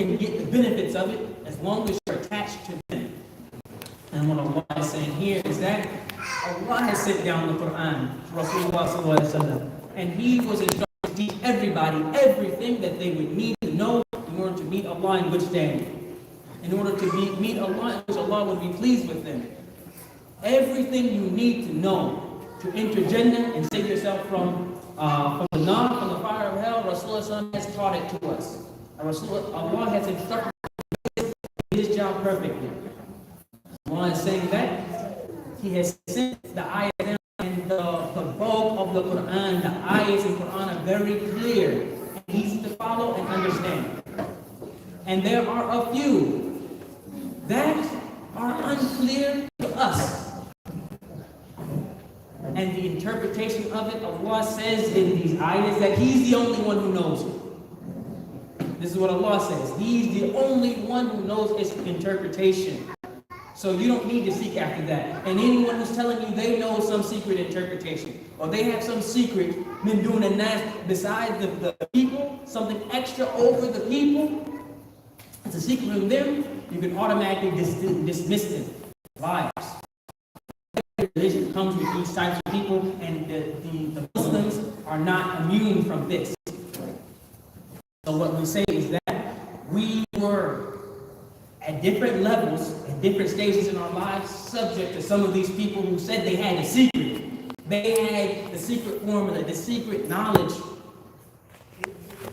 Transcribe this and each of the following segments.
can get the benefits of it as long as you're attached to them. And what Allah is saying here is that Allah has sent down the Quran to Rasulullah sallallahu alaihi wasallam, and He was instructed to teach everybody everything that they would need to know in order to meet Allah in good standing, in order to meet Allah in which Allah would be pleased with them. Everything you need to know to enter Jannah and save yourself from the nar, from the fire of hell, Rasulullah has taught it to us. Allah has instructed us His job perfectly. Allah is saying that He has sent the ayah down, and the bulk of the Quran, the ayahs in Quran are very clear and easy to follow and understand. And there are a few that are unclear to us. And the interpretation of it, Allah says in these ayahs that He's the only one who knows it. This is what Allah says. He's the only one who knows its interpretation. So you don't need to seek after that. And anyone who's telling you they know some secret interpretation, or they have some secret min dun an-nas besides the people, something extra over the people, it's a secret from them, you can automatically dismiss them. Liars. Religion comes with these types of people, and the Muslims are not immune from this. So what we say is that we were at different levels, at different stages in our lives, subject to some of these people who said they had a secret. They had the secret formula, the secret knowledge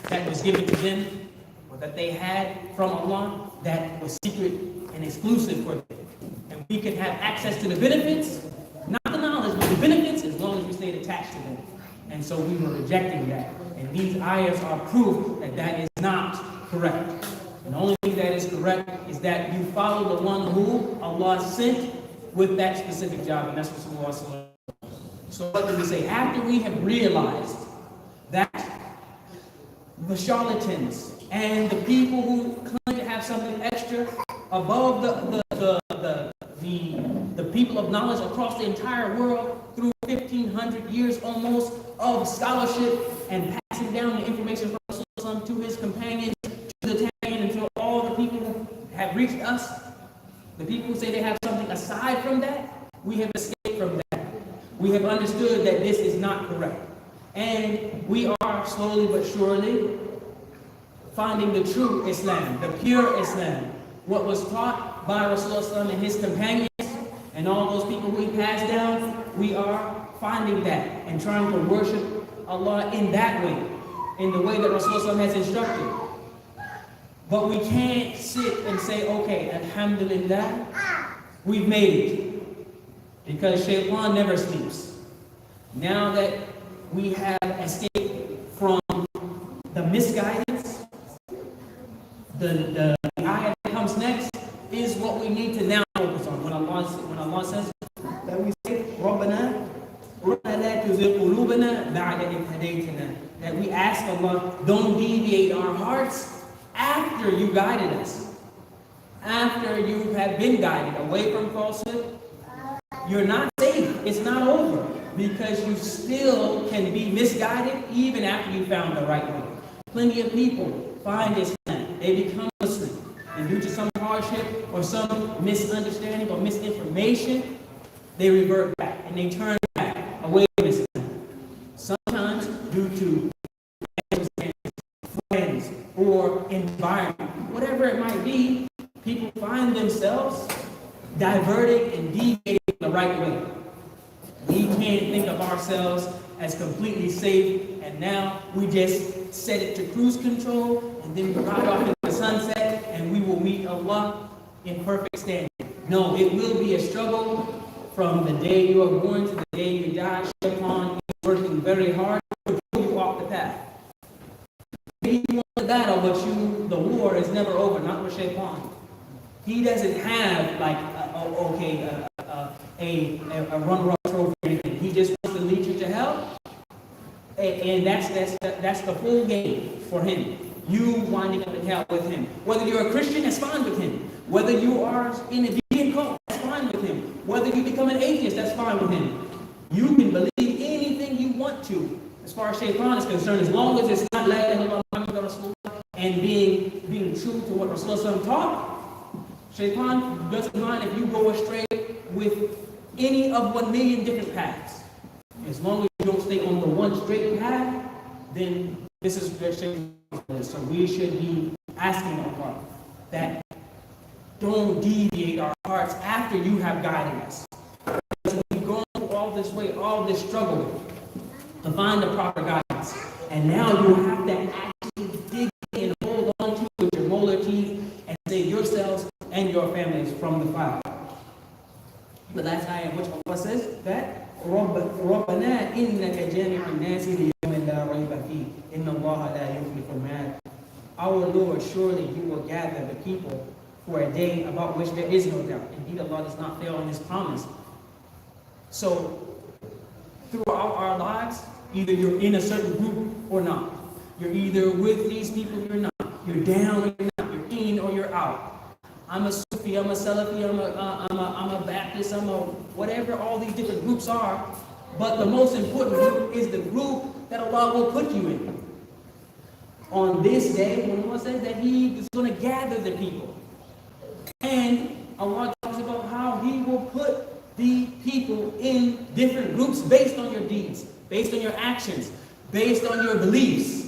that was given to them, or that they had from Allah, that was secret and exclusive for them. And we could have access to the benefits, not the knowledge, but the benefits, as long as we stayed attached to them. And so we were rejecting that. And these ayahs are proof that that is not correct. And the only thing that is correct is that you follow the one who Allah sent with that specific job, and that's Rasulullah. So what do we say? After we have realized that the charlatans and the people who claim to have something extra above the people of knowledge across the entire world through 1,500 years almost of scholarship and passing down the information from Rasulullah to his companions, to the tabi'in, and to all the people who have reached us, the people who say they have something aside from that, we have escaped from that. We have understood that this is not correct. And we are slowly but surely finding the true Islam, the pure Islam, what was taught by Rasulullah and his companions and all those people who he passed down. We are finding that and trying to worship Allah in that way, in the way that Rasulullah has instructed. But we can't sit and say, okay, alhamdulillah, we've made it. Because shaitan never sleeps. Now that we have escaped from the misguidance, the ayah that comes next is what we need to now focus on. When Allah says that we say, رَبَّنَا لَا تُزِغْ قُلُوبَنَا بَعْدَ إِذْ هَدَيْتَنَا, that we ask Allah, don't deviate our hearts after you guided us. After you have been guided away from falsehood, you're not safe. It's not over, because you still can be misguided even after you found the right way. Plenty of people find Islam, they become Muslim, and due to some hardship or some misunderstanding or misinformation, they revert back and they turn back away from Islam. Sometimes due to friends or environment, whatever it might be, people find themselves diverting and deviating the right way. We can't think of ourselves as completely safe, and now we just set it to cruise control, and then we ride off into the sunset, and we will meet Allah in perfect standing. No, it will be a struggle from the day you are born to the day you die. Shaitan is working very hard to pull you off the path. Maybe you won the battle, but the war is never over, not with Shaitan. He doesn't have like a runner-up trophy or anything. He just wants to lead you to hell, and that's the whole game for him. You winding up in hell with him. Whether you're a Christian, that's fine with him. Whether you are in a vegan cult, that's fine with him. Whether you become an atheist, that's fine with him. You can believe anything you want to, as far as Shaitan is concerned, as long as it's not la ilaha illallah Muhammadur Rasulullah and being true to what Rasulullah taught, Shaitan doesn't mind if you go astray with any of 1 million different paths. As long as you don't stay on the one straight path, then this is where Shaitan is. So we should be asking Allah that don't deviate our hearts after you have guided us. Because we've gone through all this way, all this struggle to find the proper guidance. And now you have to actually dig in and hold on to it with your molar teeth and save yourselves and your families from the fire. The last ayah in which Allah says that رَبَّنَا إِنَّكَ جَامِعُ النَّاسِ لِيَوْمٍ لَا رَيْبَ فِيهِ إِنَّ اللَّهَ لَا يُخْلِفُ الْمِيعَادَ. Our Lord, surely you will gather the people for a day about which there is no doubt. Indeed, Allah does not fail in His promise. So, throughout our lives, either you're in a certain group or not. You're either with these people or you're not. You're down or you're not. You're in or you're out. I'm a Sufi, I'm a Salafi, I'm a Baptist, I'm a whatever all these different groups are. But the most important group is the group that Allah will put you in. On this day, when Allah says that He is going to gather the people. And Allah talks about how He will put the people in different groups based on your deeds, based on your actions, based on your beliefs.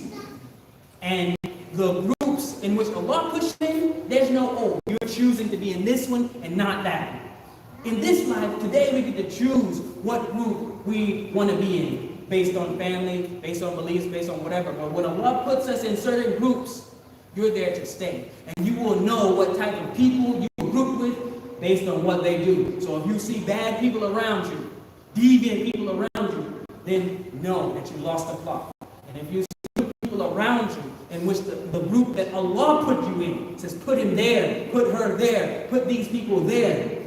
And the groups in which Allah puts you in, there's no, oh, you're choosing to be in this one and not that one. In this life, today we get to choose what group we want to be in, based on family, based on beliefs, based on whatever. But when Allah puts us in certain groups, you're there to stay. And you will know what type of people you will group with based on what they do. So if you see bad people around you, deviant people around you, then know that you lost the plot. And if you see people around you in which the group that Allah put you in, says put him there, put her there, put these people there,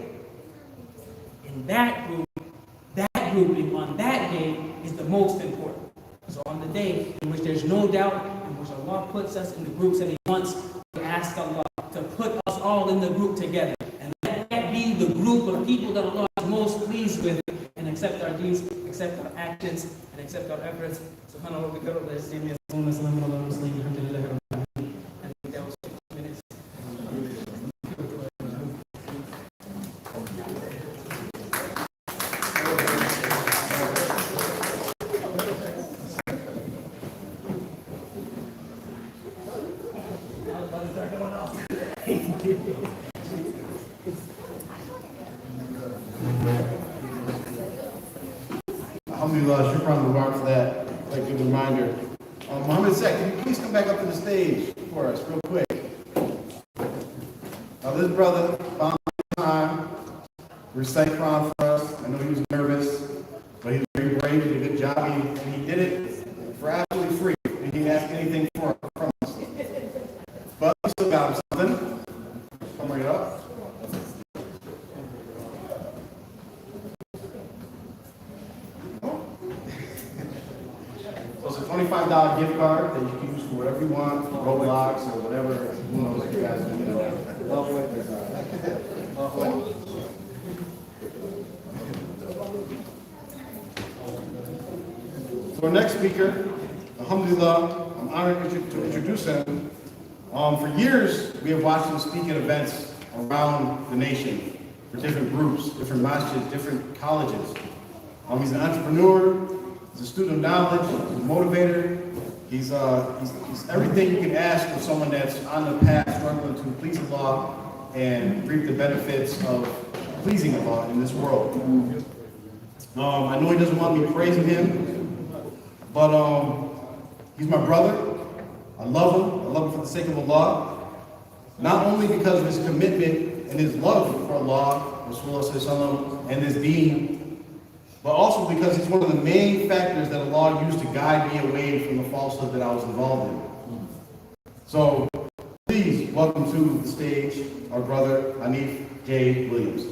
in that grouping on that day is the most important. So on the day in which there's no doubt, in which Allah puts us in the groups that He wants, we ask Allah to put us all in the group together. And let that be the group of people that Allah is most pleased with, and accept our deeds, accept our actions, and accept our efforts. Subhanallah, we go to this. And I think that was 2 minutes. Alhamdulillah, shukran Mubarak for that. Like a good reminder. Muhammad Sek, can you please come back up to the stage for us real quick? Now this brother found time to recite Quran for us. I know he was nervous, but he was very brave, he did a good job, and he did it for absolutely free. He didn't ask anything from us. But we still got him something. Come bring it up. So it's a $25 gift card that you can use for whatever you want, Roblox or whatever. Who knows what you guys do, you know. So our next speaker, alhamdulillah, I'm honored to introduce him. For years, we have watched him speak at events around the nation for different groups, different masjids, different colleges. He's an entrepreneur, he's a student of knowledge, he's a motivator. He's everything you can ask for someone that's on the path struggling to please Allah and reap the benefits of pleasing Allah in this world. I know he doesn't want me praising him, but he's my brother. I love him for the sake of Allah. Not only because of his commitment and his love for Allah, Rasulullah and his deen, but also because he's one of the main factors that Allah used to guide me away from the falsehood that I was involved in. So, please welcome to the stage our brother Hanif J. Williams.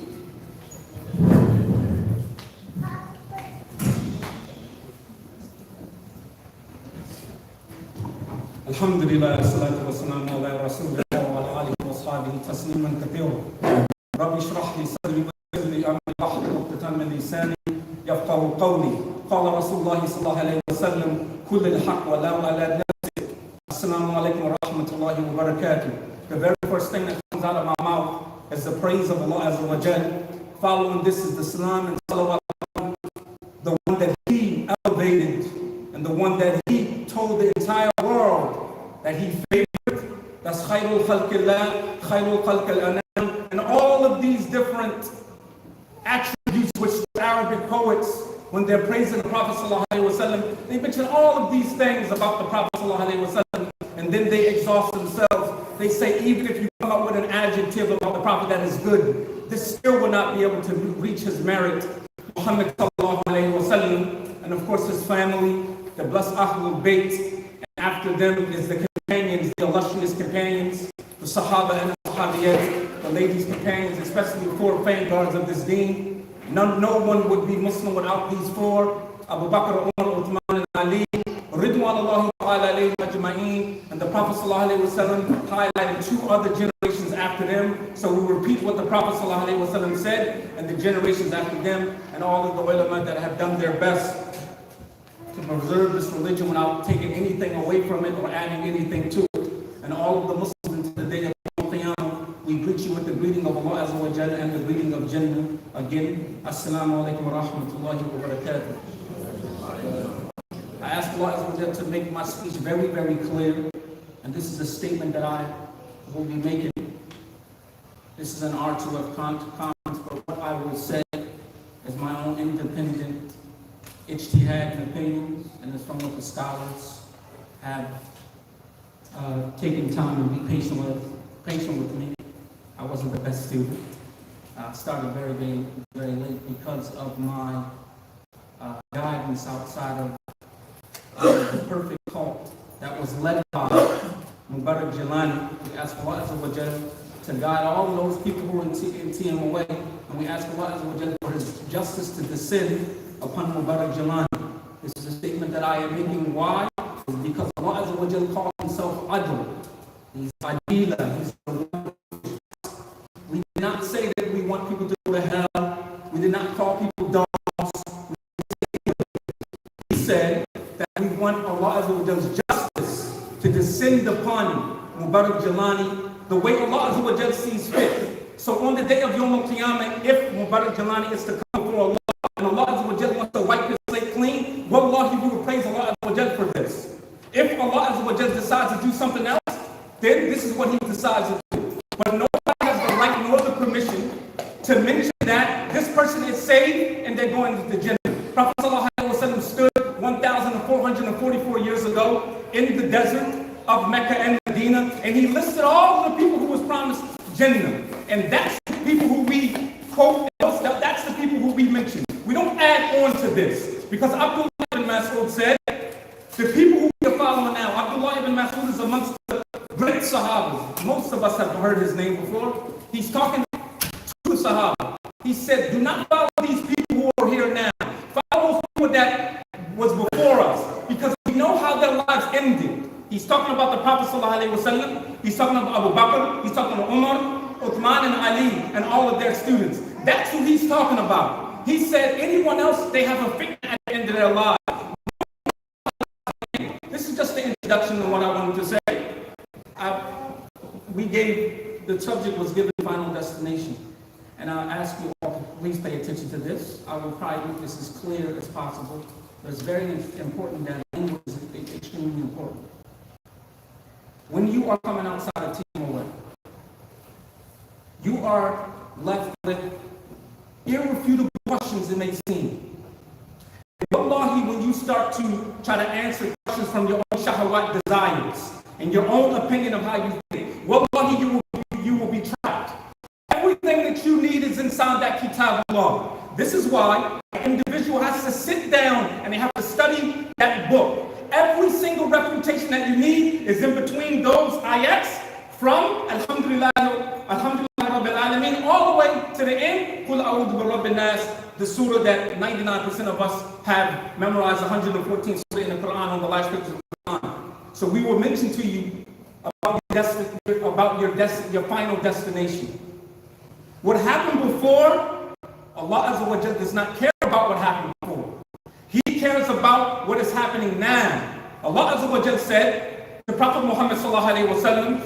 Alhamdulillah, salatu wassalamu ala rasulillah wa ala alihi wa sahbihi tasliman kathira. Rabbi shrah li sadri wa yassir li amri wahlul 'uqdatan min lisani yafqahu qawli. Qala Rasulullah sallallahu alayhi wa sallam, kull al-haqq wa law ala nafsik. Assalamu alaykum wa rahmatullahi wa barakatuh. the very first thing that comes out of my mouth is the praise of Allah Azza wa Jal. Following this is the salam and salawat, the one that He elevated and the one that He told the entire world that He favored. That's khayrul khalqillah, khayrul khalqil anam, and all of these different attributes which the Arabic poets, when they're praising the Prophet ﷺ, they mention all of these things about the Prophet ﷺ, and then they exhaust themselves. They say even if you come up with an adjective about the Prophet that is good, this still will not be able to reach his merit. Muhammad ﷺ, and of course his family, the blessed Ahlul Bayt, and after them is the companions, the illustrious companions, the Sahaba and the Sahabiyat, the ladies' companions, especially the four vanguards of this deen. No one would be Muslim without these four: Abu Bakr, Umar, Uthman, and Ali. Ridwanullahi ta'ala alayhim ajma'een. And the Prophet ﷺ highlighted two other generations after them. So we repeat what the Prophet ﷺ said, and the generations after them, and all of the ulama that have done their best to preserve this religion without taking anything away from it or adding anything to it. And all of the Muslims into the day of Qiyamah, we greet you with the greeting of Allah Azza wa Jalla and the greeting of Jannah. Again, Assalamu alaikum wa rahmatullahi wa barakatuh. I ask Allah Azza wa Jalla to make my speech very, very clear. And this is a statement that I will be making. This is an R2F comment, but what I will say is my own independent ijtihad and opinions, and it's from what the scholars have taken time to be patient with me. I wasn't the best student. I started very, very, very late because of my guidance outside of the perfect cult that was led by Mubarak Jilani. We ask Allah Azza wa Jalla to guide all of those people who are in TM away, and we ask Allah Azza wa Jalla for His justice to descend upon Mubarak Jilani. This is a statement that I am making. Why? Because Allah Azza wa Jalla called Himself Adl. He's Adila. He's the one. We did not say that we want people to go to hell. We did not call people dogs. We said that we want Allah Azza wa Jalla's justice to descend upon Mubarak Jilani the way Allah Azza wa Jalla sees fit. So on the day of Yawm al-Qiyamah, if Mubarak Jilani is to come before Allah, and Allah Azza wa Jalla wants to wipe his slate clean, wallahi, we will praise Allah Azza wa Jalla for this. If Allah Azza wa Jalla decides to do something else, then this is what He decides to do. But nobody has the right nor the permission to mention that this person is saved and they're going to the Jannah. Prophet ﷺ stood 1,444 years ago in the desert of Mecca and Medina, and He listed all the people who was promised Jannah. And that's the people who we quote, that's the people who we mention. We don't add on to this, because Abdullah ibn Mas'ud said, the people who we are following now, Abdullah ibn Mas'ud is amongst the great Sahabas. Most of us have heard his name before. He's talking to the Sahaba. He said, do not follow these people who are here now. Follow those people that was before us, because we know how their lives ended. He's talking about the Prophet ﷺ. He's talking about Abu Bakr. He's talking about Umar, Uthman, and Ali, and all of their students. That's who he's talking about. He said, anyone else, they have a fitna at the end of their lives. This is just the introduction of what I wanted to say. The subject was given Final Destination. And I ask you all to please pay attention to this. I will try to make this as clear as possible. But it's very important that language is extremely important. When you are coming outside of TMOA, you are left with irrefutable questions, it may seem. Wallahi, when you start to try to answer questions from your own shahawat desires and your own opinion of how you think, wallahi, you will be trapped. Everything that you need is inside that kitab Allah. This is why an individual has to sit down and they have to study that book. Every single refutation that you need is in between those ayats from Alhamdulillah Rabbil Alameen all the way to the end, Qul A'udhu bi Rabbin Nas, the surah that 99% of us have memorized, 114 surah in the Quran on the last scriptures of the Quran. So we will mention to you about your final destination. What happened before, Allah Azza wa Jalla does not care about what happened before. He cares about what is happening now. Allah Azza wa Jalla said, the Prophet Muhammad sallallahu alaihi wasallam,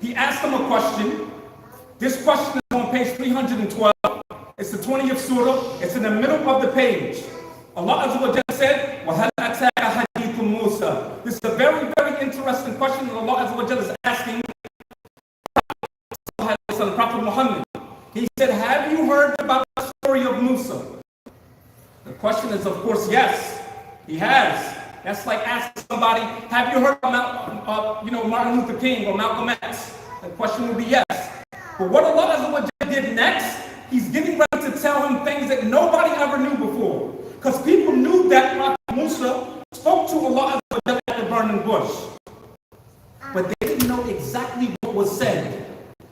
He asked him a question. This question is on page 312. It's the 20th surah. It's in the middle of the page. Allah Azza wa Jalla said, وَهَلْ أَتَاكَ حَدِيثُ مُوسَى. This is a very, very interesting question that Allah Azza wa Jalla is asking the Prophet Muhammad. He said, have you heard about the story of Musa? The question is, of course, yes. He has. That's like asking somebody, have you heard about Martin Luther King or Malcolm X? The question would be yes. But what Allah Azza wa Jalla did next, he's getting ready to tell him things that nobody ever knew before. Because people knew that Prophet Musa spoke to Allah Azza wa Jalla at the burning bush. But they didn't know exactly what was said.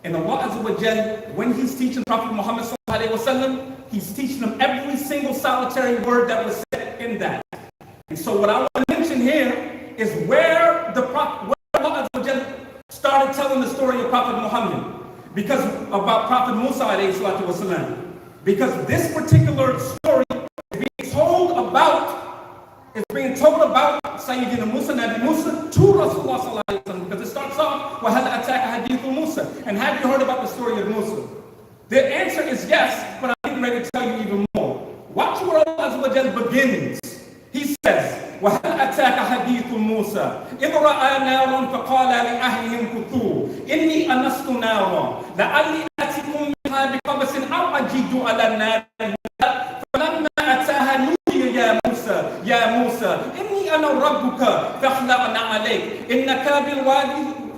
And Allah Azza wa Jalla, when he's teaching Prophet Muhammad sallallahu alaihi wasallam, he's teaching him every single solitary word that was said in that. And so what I want to mention here is where Allah Azza wa Jalla started telling the story of Prophet Muhammad. Because about Prophet Musa alayhi salatu wasalam. Because this particular story is being told about Sayyidina Musa, Nabi Musa, to Rasulullah sallallahu alaihi wasallam. Because it starts off, وَهَلْ أَتَاكَ حَدِيثُ Musa. And have you heard about the story of Musa? The answer is yes, but I'm getting ready to tell you even more. Watch where Allah Azza wa Jalla begins. He says, وَهَلْ أَتَاكَ حَدِيثُ مُوسَى إِذْ رَأَى نَارًا فَقَالَ لِأَهْلِهِمْ كُثُوا إِنِّي أَنَسْتُ نَارًا لَعَلِّي آتِكُم مِّنْهَا بِقَبَسٍ أَوْ أَجِدُ عَلَى النَّارِ فَلَمَّا أَتَاهَا نُودِيَ يَا مُوسَى إِنِّي أَنَا رَبُّكَ فَاخْلَعْنَ عَلَيْكَ إِنَّكَ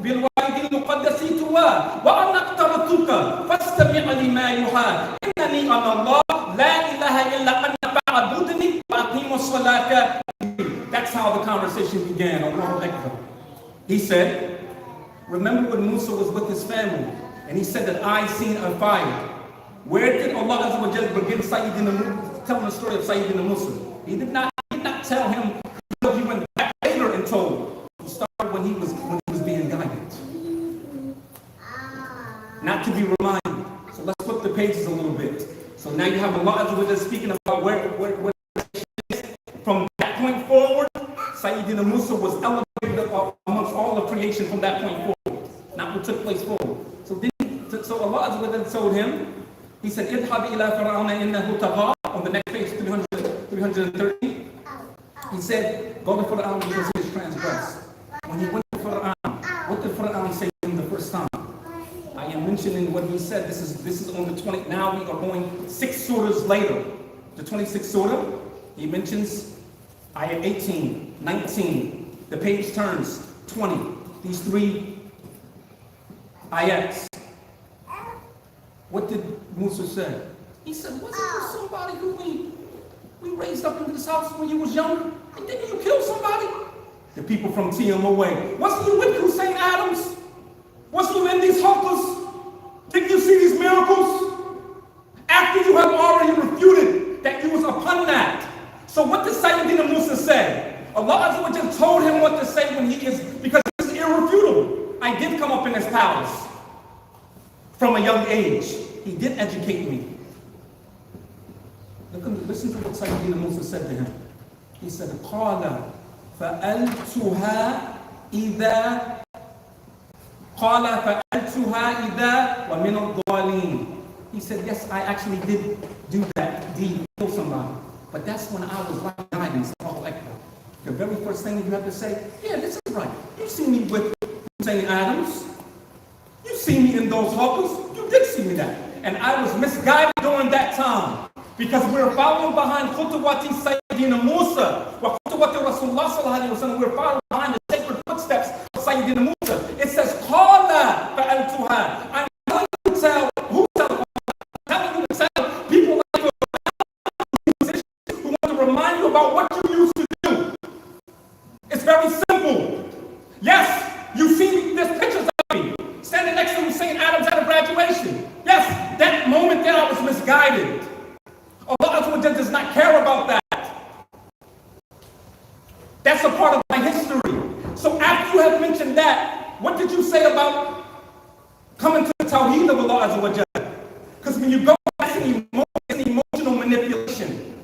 بِالْوَادِ الْمُقَدَّسِ طُوًى وَأَنَا اخْتَرْتُكَ فَاسْتَمِعْ لِمَا يُوحَىٰ إِنَّنِي أَنَا اللَّهُ لَا إِلَهَ إِلَّا أَنَا فَاعْبُدْنِي وَأَقِيمُ الصَّلَاةَ. That's how the conversation began. He said, remember when Musa was with his family, and he said that I seen a fire. Where did Allah Azza wa Jalla begin telling the story of Sayyidina Musa? He did not tell him. He went back later and told. He started when he was being guided, not to be reminded. So let's flip the pages a little bit. So now you have Allah Azza wa Jalla speaking about where from that point forward, Sayyidina Musa was elevated amongst all of creation from that point forward, not what took place forward. So Allah Azza wa Jalla told him, he said, اذهب إلى فرعون إنه طغى. On the next page, 330, he said, go to Fir'aun because he is transgressed. When he went to Fir'aun, what did Fir'aun say to him the first time? I am mentioning what he said. This is on the 20. Now we are going 6 surahs later. The 26th surah, he mentions ayah 18, 19. The page turns 20. These 3 ayats. What did Musa say? He said, wasn't there somebody who we raised up into this house when you was younger? And didn't you kill somebody? The people from TMOA. Wasn't you with Hussein Adams? Wasn't you in these huckers? Didn't you see these miracles? After you have already refuted that you was upon that. So what did Sayyidina Musa say? Allah Azza wa Jalla told him what to say when he is, because this is irrefutable. I did come up in his palace from a young age. He did educate me. Listen to what Sayyidina Musa said to him. He said, قَالَ فَأَلْتُهَا إِذَا وَمِنَ الضَّالِينَ. He said, yes, I actually did do that deed, kill somebody. But that's when I was right guidance. The very first thing that you have to say, yeah, this is right. You see me with Hussein Adams. You see me in those hawkers. You did see me that. And I was misguided during that time. Because we're following behind Khutuwati Sayyidina Musa. Wa Khutuwati Rasulullah sallallahu alayhi wa sallam. We're following behind the sacred footsteps of Sayyidina Musa. It says, Qala fa'altuha. I'm telling you to tell, telling you to tell people like you who want to remind you about what you used to do. It's very simple. Yes, you see there's pictures of me standing next to Hussein Adams at a graduation. Yes, that moment there I was misguided. Allah Azza wa Jalla does not care about that. That's a part of my history. So after you have mentioned that, what did you say about coming to the Tawheed of Allah Azza wa Jalla? Because when you go, that's an emotional manipulation.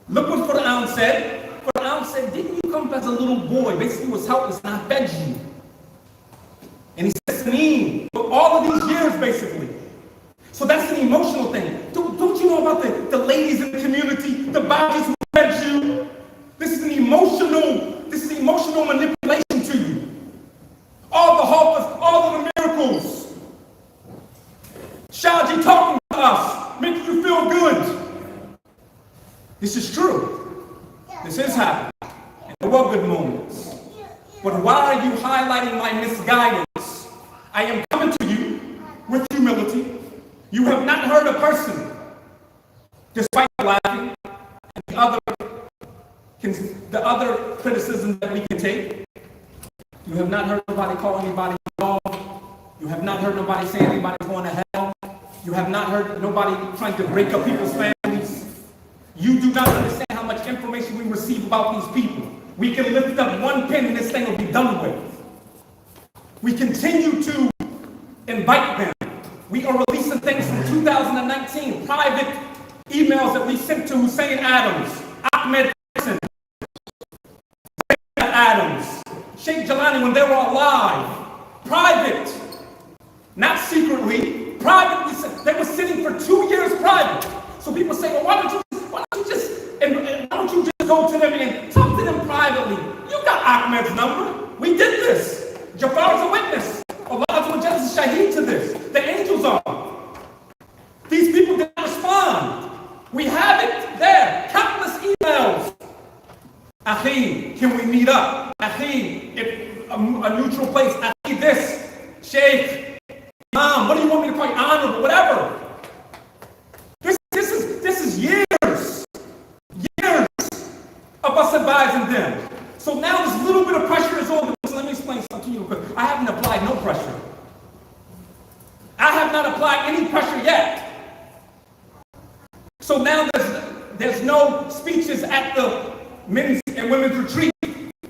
Look what Fir'aun said. Fir'aun said, didn't you come as a little boy? Basically, he was helpless and I fed you. And he said, Sameen, friends, basically. So that's an emotional thing. Don't you know about the ladies in the community, the bodies who fed you? This is emotional manipulation to you. All the hope, all of the miracles. Shaji talking to us, making you feel good. This is true. This is happening. And there were good moments. But why are you highlighting my misguidance? I am coming to you with humility. You have not heard a person, despite laughing, and the other criticisms that we can take. You have not heard nobody call anybody a dog. You have not heard nobody say anybody's going to hell. You have not heard nobody trying to break up people's families. You do not understand how much information we receive about these people. We can lift up one pin and this thing will be done with. We continue to invite them. We are releasing things from 2019, private emails that we sent to Hussein Adams, Ahmed Hassan, Adams, Sheikh Jelani when they were alive. Private, not secretly, privately. They were sitting for 2 years private. So people say, well, why don't you just go to them and talk to them privately? You got Ahmed's number. We did this. Jafar's a witness. Allah is shaheed to this. The angels are. These people didn't respond. We have it there. Countless emails. Akhi, can we meet up? Akhi, if a neutral place. Akhi, this. Sheikh. Imam, what do you want me to call you? Honorable, whatever. This is years of us advising them. So now this little bit of pressure is on. So let me explain something to you real quick. I haven't applied no pressure. I have not applied any pressure yet. So now there's no speeches at the men's and women's retreat.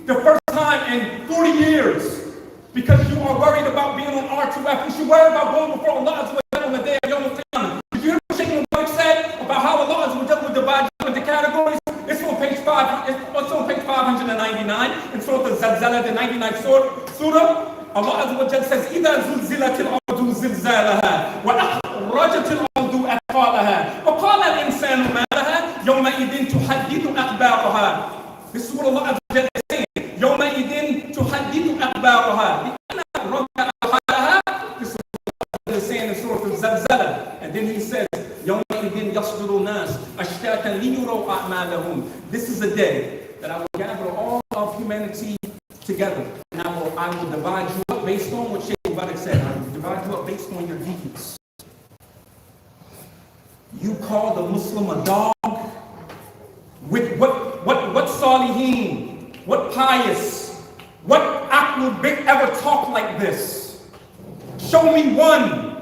The first time in 40 years. Because you are worried about being on R2F. You should worry about going before Allah on the day of Yom Qiyamah. Did you hear what Sheikh Malik said about how Allah would divide you into categories? It's on page 5. It's on page 599 in Surah Al-Zalzala, the 99th surah. Allah says, إِذَا زُلْزِلَتِ الْأَرْضُ زِلْزَالَهَا وَأَخْرَجَتِ الْأَرْضُ أَثْقَالَهَا وَقَالَ الْإِنسَانُ مَا لَهَا يَوْمَئِذٍ تُحَدِّثُ أَخْبَارَهَا. This is what Allah is saying. يَوْمَئِذٍ تُحَدِّثُ أَخْبَارَهَا. This is what Allah is saying in Surah Al-Zalzala. And then he says, يَوْمَئِذٍ يَصْدُرُ النَّاسِ أَشْتَاتًا لِيُرَوْا أَعْمَالَهُم. This is the day that I will gather all of humanity together. And I will divide you up based on what Sheikh Malik said. I will divide you up based on your deeds. You call the Muslim a dog? With what Salihin, what pious, what Aqlul Bik ever talk like this? Show me one.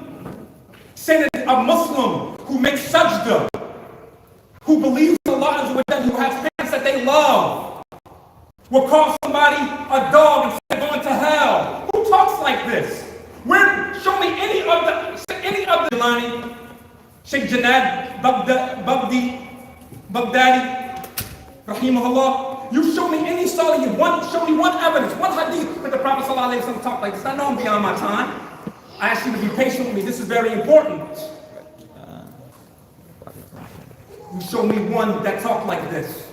Say that a Muslim who makes sajda, who believes in Allah, who has parents that they love, will call somebody a dog and say going to hell. Who talks like this? Show me any of the Jelani, Sheikh Janad Baghdadi, Rahimahullah. You show me any Salih, show me one evidence, one hadith that the Prophet ﷺ talked like this. I know I'm beyond my time. I ask you to be patient with me. This is very important. You show me one that talked like this.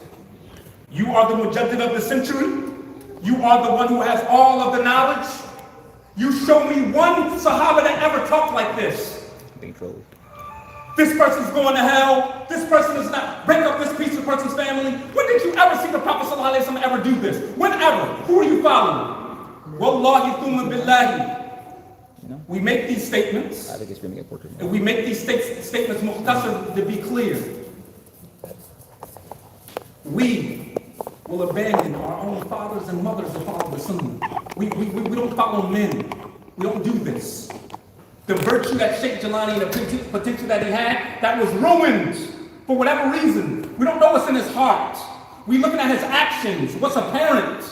You are the Mujaddid of the century. You are the one who has all of the knowledge. You show me one Sahaba that ever talked like this. This person's going to hell. This person is not. Break up this piece of person's family. When did you ever see the Prophet ﷺ ever do this? Whenever. Who are you following? Wallahi thumma billahi. We make these statements. And we make these statements mukhtasar to be clear. We will abandon our own fathers and mothers to follow the Sunnah. We don't follow men. We don't do this. The virtue that Sheikh Jelani and the potential that he had, that was ruined for whatever reason. We don't know what's in his heart. We're looking at his actions, what's apparent.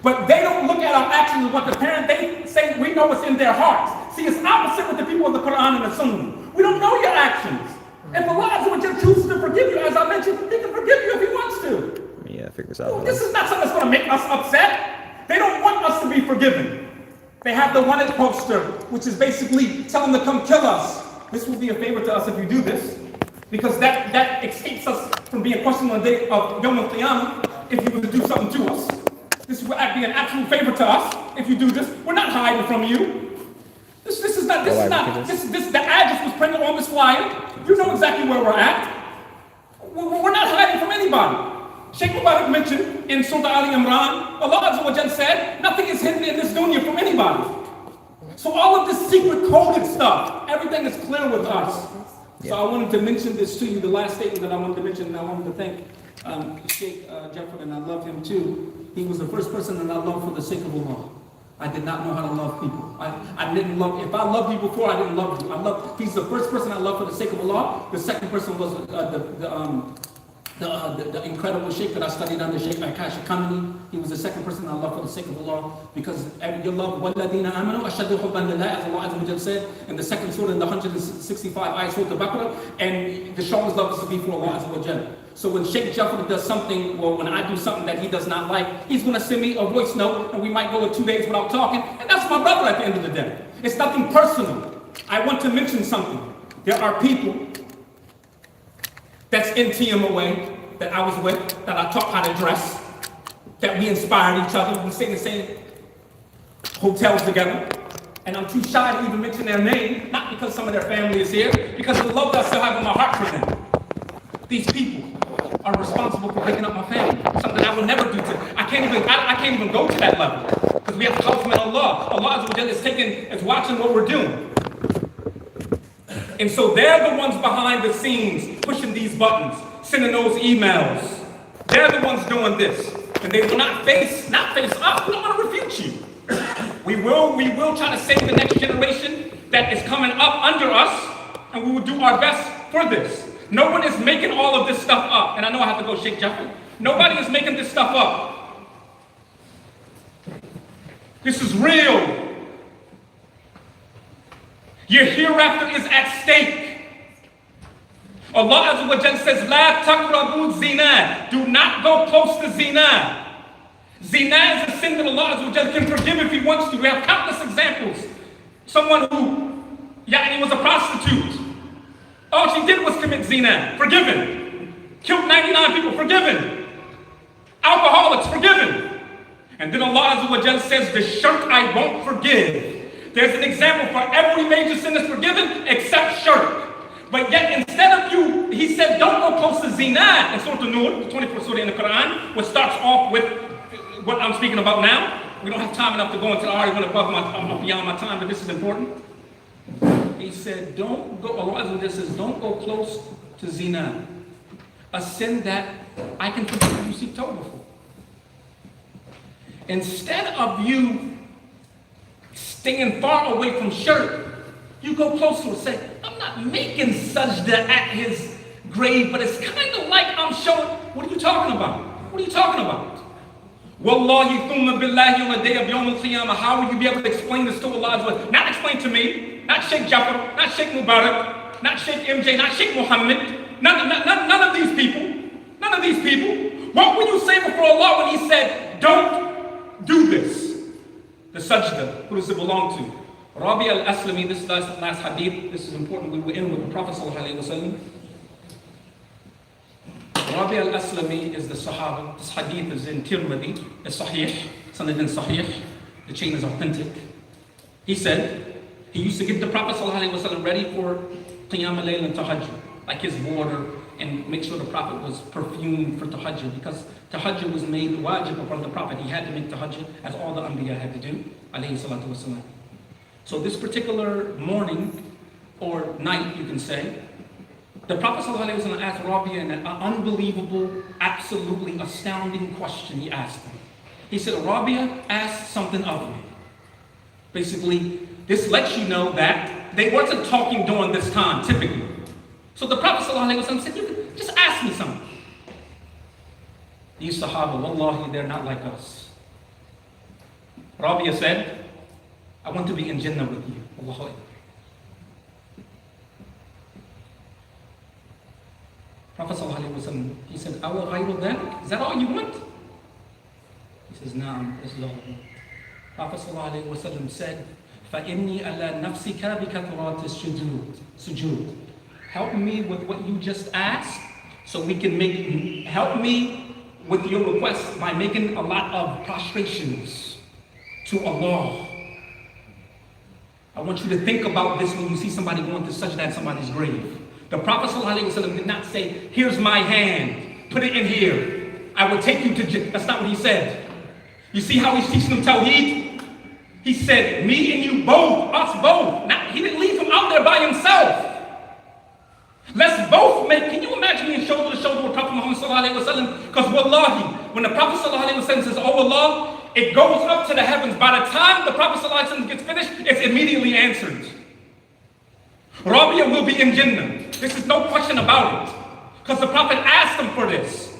But they don't look at our actions and what's apparent. They say we know what's in their hearts. See, it's opposite with the people of the Quran and the Sunnah. We don't know your actions. If Allah chooses to forgive you, as I mentioned, He can forgive you if He wants to. Yeah, figure this out. This is not something that's going to make us upset. They don't want us to be forgiven. They have the wanted poster, which is basically tell them to come kill us. This will be a favor to us if you do this, because that escapes us from being questioned on the day of Yom Al-Qiyamah if you were to do something to us. This will be an absolute favor to us if you do this. We're not hiding from you. The address was printed on this flyer. You know exactly where we're at. We're not hiding from anybody. Sheikh Mubarak mentioned in Surah Ali Imran, Allah Azza wa Jal said, nothing is hidden in this dunya from anybody. So all of this secret coded stuff, everything is clear with us. So I wanted to mention this to you, the last statement that I wanted to mention, and I wanted to thank Sheikh Jafar, and I love him too. He was the first person that I loved for the sake of Allah. I did not know how to love people. I didn't love, if I loved you before, I didn't love you. He's the first person I loved for the sake of Allah. The second person was the incredible sheikh that I studied under, Sheikh Akash Kamini. He was the second person I loved for the sake of Allah, because your love, وَالَّذِينَ آمَنُوا أَشَّدُ حُبًّا لِلَّهِ, as Allah Azza wa Jal said in the second surah, in the 165 ayat, Surah Al-Baqarah, and the strongest love is to be for Allah Azza wa Jal. So when Sheikh Jafar does something, or when I do something that he does not like, he's going to send me a voice note, and we might go 2 days without talking, and that's my brother at the end of the day. It's nothing personal. I want to mention something. There are people that's in TMOA that I was with, that I taught how to dress, that we inspired each other. We stayed in the same hotels together. And I'm too shy to even mention their name, not because some of their family is here, because of the love that I still have in my heart for them. These people are responsible for picking up my family, something I will never do to. I can't even go to that level, because we have to compliment Allah. Allah Azza wa Jalla is watching what we're doing. And so they're the ones behind the scenes pushing these buttons, sending those emails. They're the ones doing this. And they will not face us. We don't want to refute you. We will try to save the next generation that is coming up under us, and we will do our best for this. No one is making all of this stuff up. And I know I have to go Sheikh Jafar. Nobody is making this stuff up. This is real. Your hereafter is at stake. Allah Azza wa Jalla says, La taqrabu zina. Do not go close to zina. Zina is a sin that Allah Azza wa Jalla can forgive if He wants to. We have countless examples. Someone who was a prostitute. All she did was commit zina. Forgiven. Killed 99 people. Forgiven. Alcoholics. Forgiven. And then Allah Azza wa Jalla says, the shirk I won't forgive. There's an example for every major sin that's forgiven except shirk. But yet instead of He said, don't go close to zina in Surah An-Nur, the 24th surah in the Quran, which starts off with what I'm speaking about now. We don't have time enough to go into I already went beyond my time, but this is important. He said, don't go, Allah says, don't go close to zina. A sin that I can forgive you seek Tawbah for. Instead of you staying far away from shirk, you go close to it. Say, I'm not making sajda at his grave, but it's kind of like I'm showing. What are you talking about? What are you talking about? Wallahi thumma billahi on the day of Yawm al-Qiyamah, how will you be able to explain this to Allah? Not explain to me, not Sheikh Jafar, not Sheikh Mubarak, not Sheikh MJ, not Sheikh Muhammad, none of these people. None of these people. What will you say before Allah when He said, don't do this? The sajda, who does it belong to? Rabi al-Aslami, this last hadith, this is important, we will end with the Prophet ﷺ. Rabi al-Aslami is the Sahaba. This hadith is in Tirmidhi, it's Sahih, Sanad in Sahih, the chain is authentic. He said, he used to get the Prophet ﷺ ready for Qiyam al-Layl and Tahajjud, like his water, and make sure the Prophet was perfumed for Tahajjud, because Tahajjud was made wajib upon the Prophet. He had to make Tahajjud, as all the Anbiya had to do, alayhi salatu wasalam. So this particular morning, or night you can say, the Prophet ﷺ asked Rabia an unbelievable, absolutely astounding question. He asked him. He said, Rabia asked something of me. Basically, this lets you know that they wasn't talking during this time, typically. So the Prophet ﷺ said, you can just ask me something. These Sahaba, wallahi, they're not like us. Rabia said, I want to be in Jannah with you. Wallahi. Prophet ﷺ, he said, Awa ghayru dhalik? Is that all you want? He says, Naam, this is all I want. Prophet ﷺ said, فَإِنِّي عَلَى نَفْسِكَ بِكَثْرَاتِ السُّجُودِ. Help me with what you just asked, so we can help me with your request by making a lot of prostrations to Allah. I want you to think about this when you see somebody going to sajda at somebody's grave. The Prophet ﷺ did not say, here's my hand, put it in here, I will take you to Jannah. That's not what he said. You see how he's teaching them Tawheed? He said, me and you both, us both. He didn't leave him out there by himself. Let's both make, can you imagine being shoulder to shoulder with Prophet Muhammad ﷺ? Because wallahi, when the Prophet ﷺ says, oh Allah, it goes up to the heavens. By the time the Prophet ﷺ gets finished, it's immediately answered. Rabia will be in Jannah. This is no question about it. Because the Prophet asked him for this.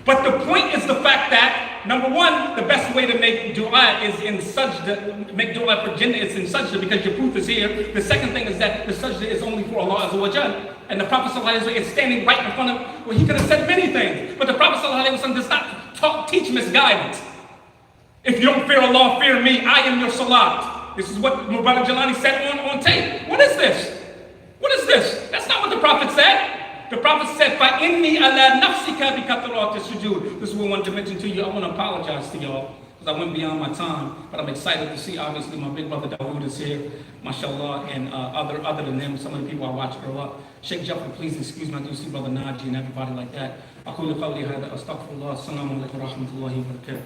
But the point is the fact that, number one, the best way to make dua is in sajda, make dua for Jannah is in sajda because your proof is here. The second thing is that the sajda is only for Allah Azza wa Jal. And the Prophet ﷺ is standing right in front of, well, he could have said many things, but the Prophet ﷺ does not teach misguidance. If you don't fear Allah, fear me, I am your salat. This is what Mubarak Jalani said on tape. What is this? What is this? That's not what the Prophet said. The Prophet said, فَإِنِّي عَلَى نَفْسِكَ بِكَثْرَاتِ السُّجُودِ. This is what I wanted to mention to you. I want to apologize to y'all because I went beyond my time, but I'm excited to see, obviously, my big brother Dawood is here, mashallah, and other than them, some of the people I watched grow up. Sheikh Jaffer, please excuse me, I do see brother Naji and everybody like that. أقول قولي هذا أستغفر الله. السلام عليكم ورحمة الله وبركاته.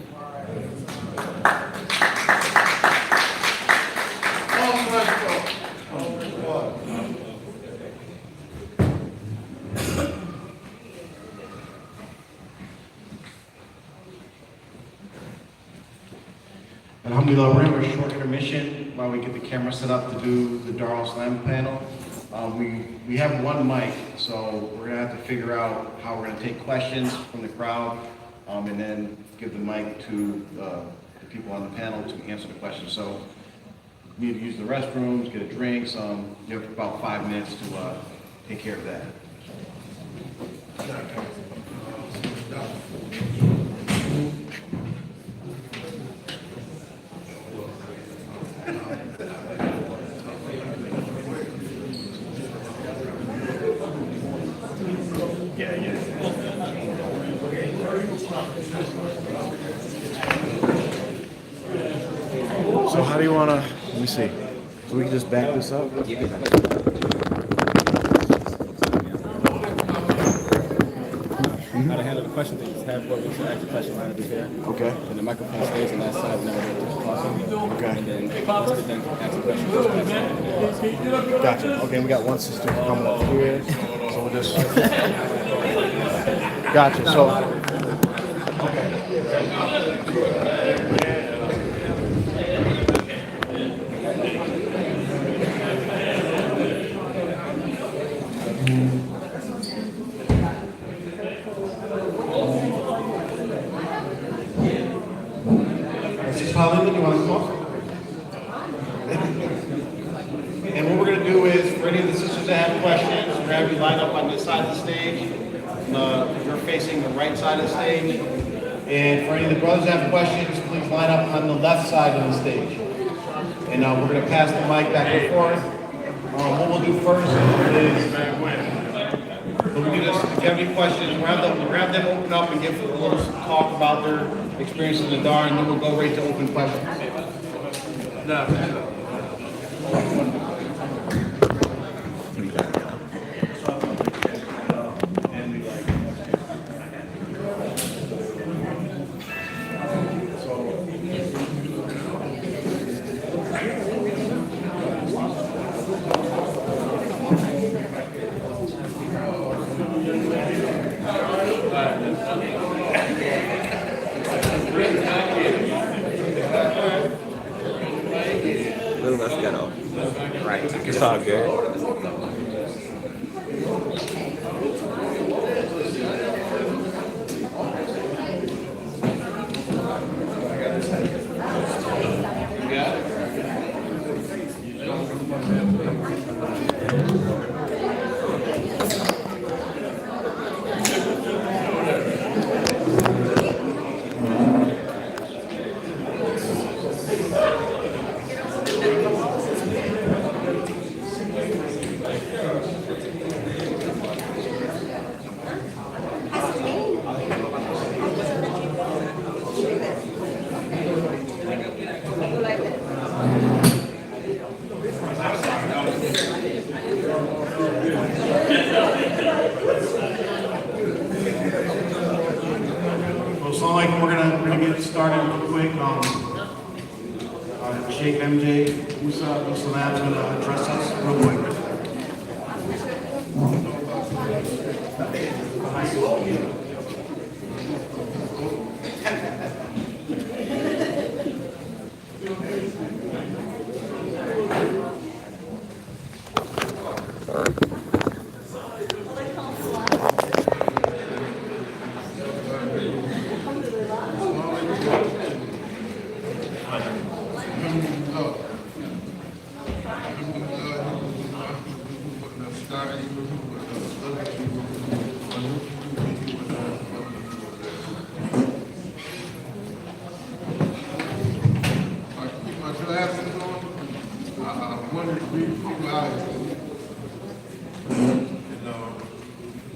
Alhamdulillah, we're in a short intermission while we get the camera set up to do the Dar al-Islam panel. We have one mic, so we're going to have to figure out how we're going to take questions from the crowd and then give the mic to the people on the panel to answer the questions. So you need to use the restrooms, get a drink. You have about 5 minutes to take care of that. So how do you want to, let me see, so we can just back this up? I had to handle the question thing. Just have what we should ask the question line to be there. Okay. And the microphone stays on that side and then we'll talk. Okay. And then ask the question. Gotcha. Okay, we got one sister coming up here, so we'll just, gotcha, so. Pauline, you want to come up? And what we're going to do is, for any of the sisters that have questions, we're going to have you line up on this side of the stage. You're facing the right side of the stage. And for any of the brothers that have questions, please line up on the left side of the stage. And we're going to pass the mic back and forth. What we'll do first is, we'll do this. If you have any questions, we'll have them open up and give a little talk about their experience in the Dar, and then we'll go right to open questions. Little less ghetto. Right. It's all good. started real quick. Sheikh MJ Musa Salam will address us real quick.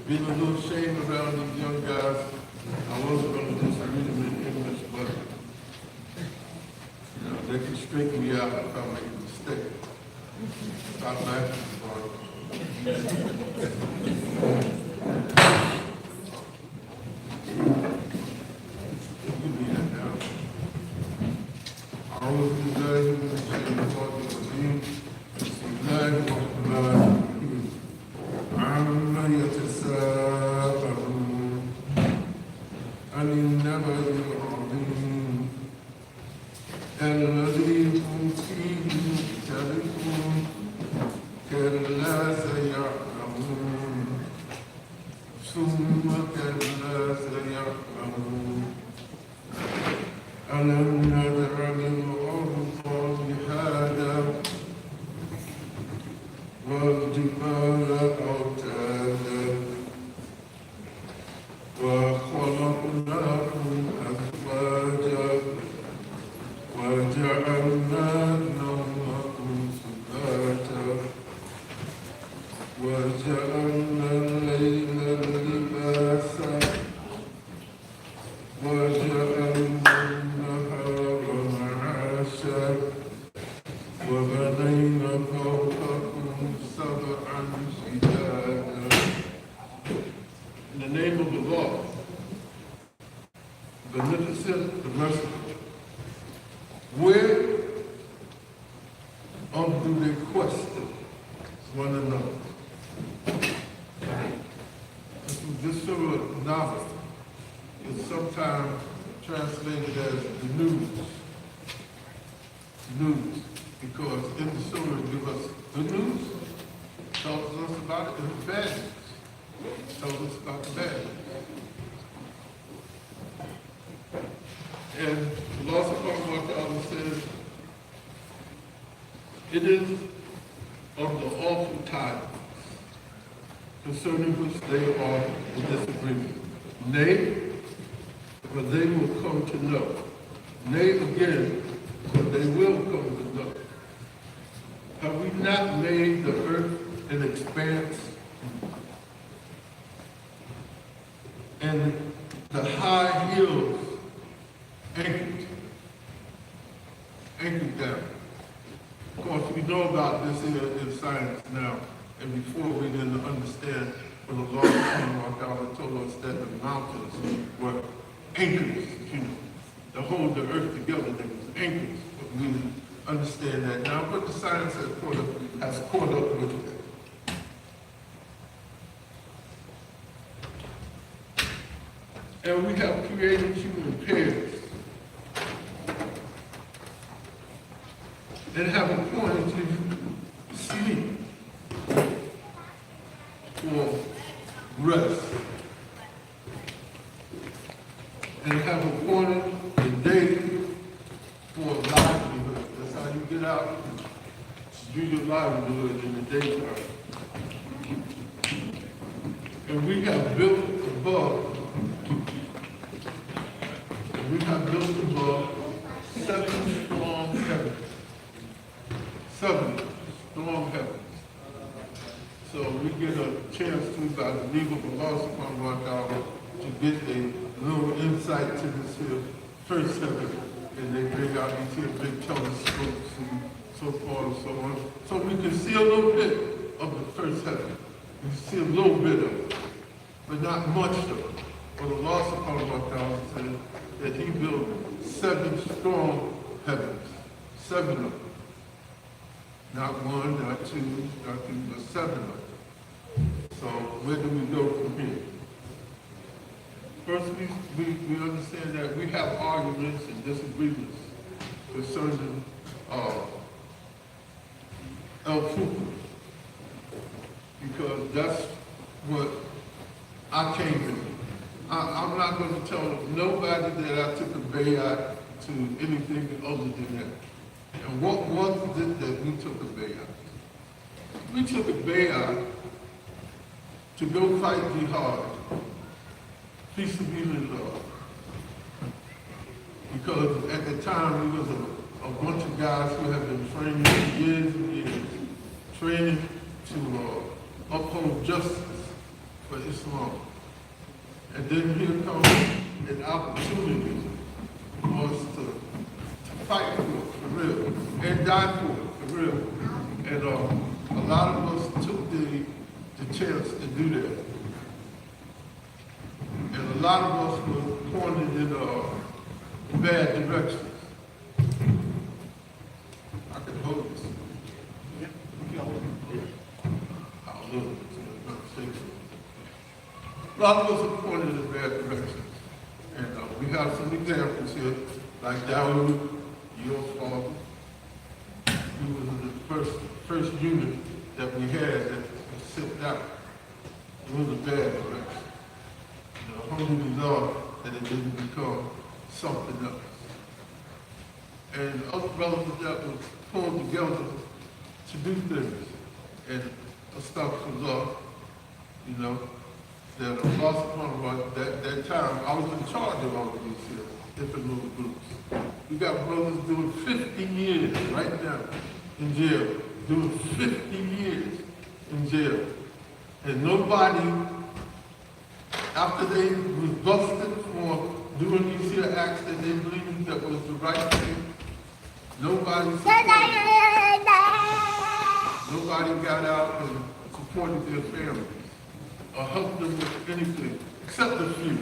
Being a little shame around these young guys, I wasn't going to just read them in English, but they can straighten me out if I make a mistake. Stop laughing, boy. You need that now. I always be glad you can say the Lord is you. I'm glad you want to learn. عما يتساءلون عن النبأ العظيم الذي هم فيه مختلفون كلا سيعلمون ثم كلا سيعلمون ألم نجعل الأرض مهادا والجبال أوتادا وخلقناكم أزواجا وجعلنا نومكم سباتا وجعلنا الليل لباسا وجعلنا النهار معاشا وبنينا فوقكم سبعا شدادا. In the name of the Lord, beneficent, the merciful, where do they question one another? This sort of novel is sometimes translated as the news. News. Because in the story it gives us good news, tells us about it, and the bad news, tells us about the bad news. And the Lord Subhanahu wa Ta'ala says, it is of the awful tidings concerning which they are in disagreement. Nay, but they will come to know. Nay again, but they will come to know. Have we not made the earth an expanse and the high hills anchored down? Of course, we know about this in science now, and before we didn't understand when the Lord told us that the mountains were anchors, to hold the earth together. They was anchors, but we didn't understand that now, but the science has caught up with it. And we have created human pairs and have appointed sleep for rest, and have appointed the day for livelihood. That's how you get out and do your livelihood in the daytime. And we have built above 7 strong heavens. 7 strong heavens. So we get a chance to, by the leave of Allah subhanahu wa ta'ala, to get a little insight to this here first heaven. And they bring out these here big telescopes and so forth and so on. So we can see a little bit of the first heaven. We can see a little bit of it, but not much of it. But Allah subhanahu wa ta'ala said, that he built 7 strong heavens, 7 of them. Not 1, not 2, not 3, but 7 of them. So where do we go from here? First, we understand that we have arguments and disagreements concerning FITRAH, because that's what I came in. I'm not going to tell nobody that I took a bayat to anything other than that. And what was it that we took a bayat? We took a bayat to go fight jihad, peaceably, because at the time we was a bunch of guys who had been training for years and years, training to uphold justice for Islam. And then here comes an opportunity for us to fight for it, for real, and die for it, for real. And a lot of us took the chance to do that. And a lot of us were pointed in bad directions. I can hold this. I'll look. A lot of us are pointed in bad directions. And we have some examples here, like Dawood, your father. He was in the first unit that we had that was sent out. It was a bad direction. Alhamdulillah, that it didn't become something else. And other brothers that was pulled together to do things. And astaghfirullah, that Allah subhanahu wa ta'ala, that time, I was in charge of all of these here, different little groups. We got brothers doing 50 years right now in jail, doing 50 years in jail. And nobody, after they was busted for doing these here acts that they believed that was the right thing, nobody got out and supported their families or helped them with anything, except a few.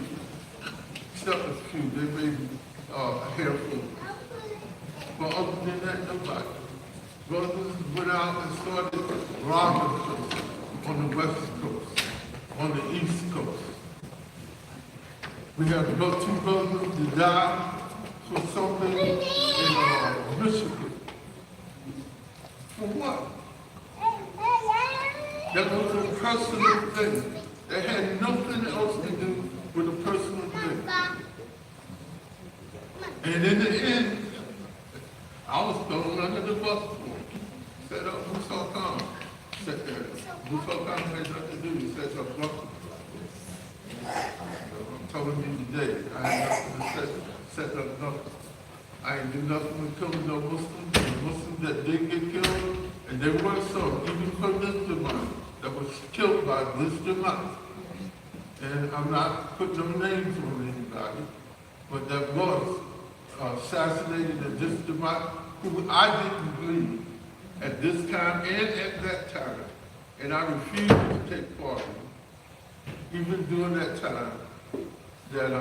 Except a few. They may be a handful. But other than that, nobody. Brothers went out and started robbing places on the West Coast, on the East Coast. We had about 2 brothers to die for something in Michigan. For what? That was a personal thing. That had nothing else to do with a personal thing. And in the end, I was thrown under the bus for it. Said, Musa Khan. Said that. Musa Khan had nothing to do. He said, I'm telling you today, I ain't nothing to set up nothing. I ain't do nothing to kill no Muslims. The Muslims that did get killed, and there were some, even from this Jamaat, that was killed by this Jamaat. And I'm not putting no names on anybody, but that was assassinated at this Jamaat, who I didn't believe at this time and at that time. And I refused to take part in it. Even during that time, that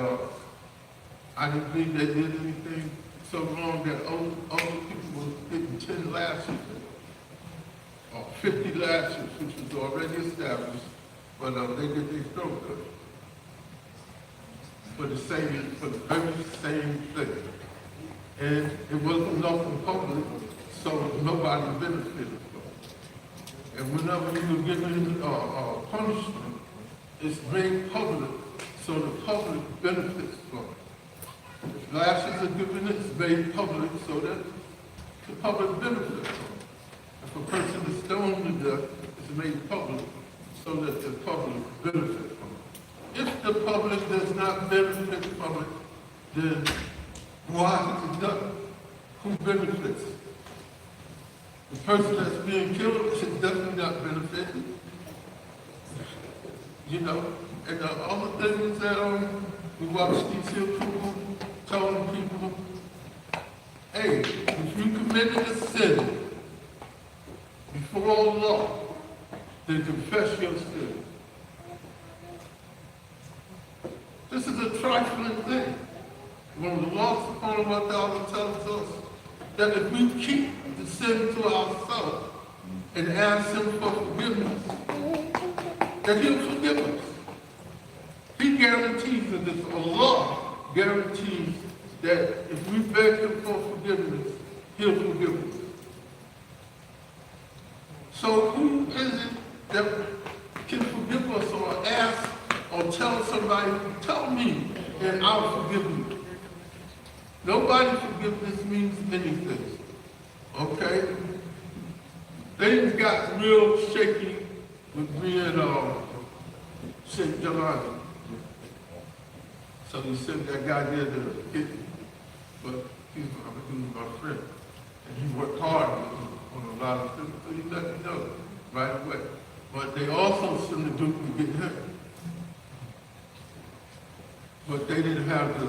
I didn't believe they did anything so wrong that other people were getting 10 lashes or 50 lashes, which was already established, but they get their throat cut for the very same thing. And it wasn't nothing public, so nobody benefited from it. And whenever you were given punishment, it's made public, so the public benefits from it. If lashes are given, it's made public so that the public benefits from it. If a person is stoned to death, it's made public so that the public benefits from it. If the public does not benefit from it, then why is it done? Who benefits? The person that's being killed should definitely not benefit. And the other thing is that we watch these here people telling people, hey, if you committed a sin before Allah, then confess your sin. This is a trifling thing. When the law upon what God tells us that if we keep the sin to ourselves and ask Him for forgiveness, that He'll forgive us. He guarantees that this Allah guarantees that if we beg Him for forgiveness, He'll forgive us. So who is it that can forgive us or ask or tell somebody, tell me and I'll forgive you? Nobody forgiveness means anything. Okay? Things got real shaky with me and Sheikh Jalani. So he sent that guy there to hit me. But he was my friend. And he worked hard on a lot of things, so he let me know right away. But they also sent the Duke to get him. But they didn't have the,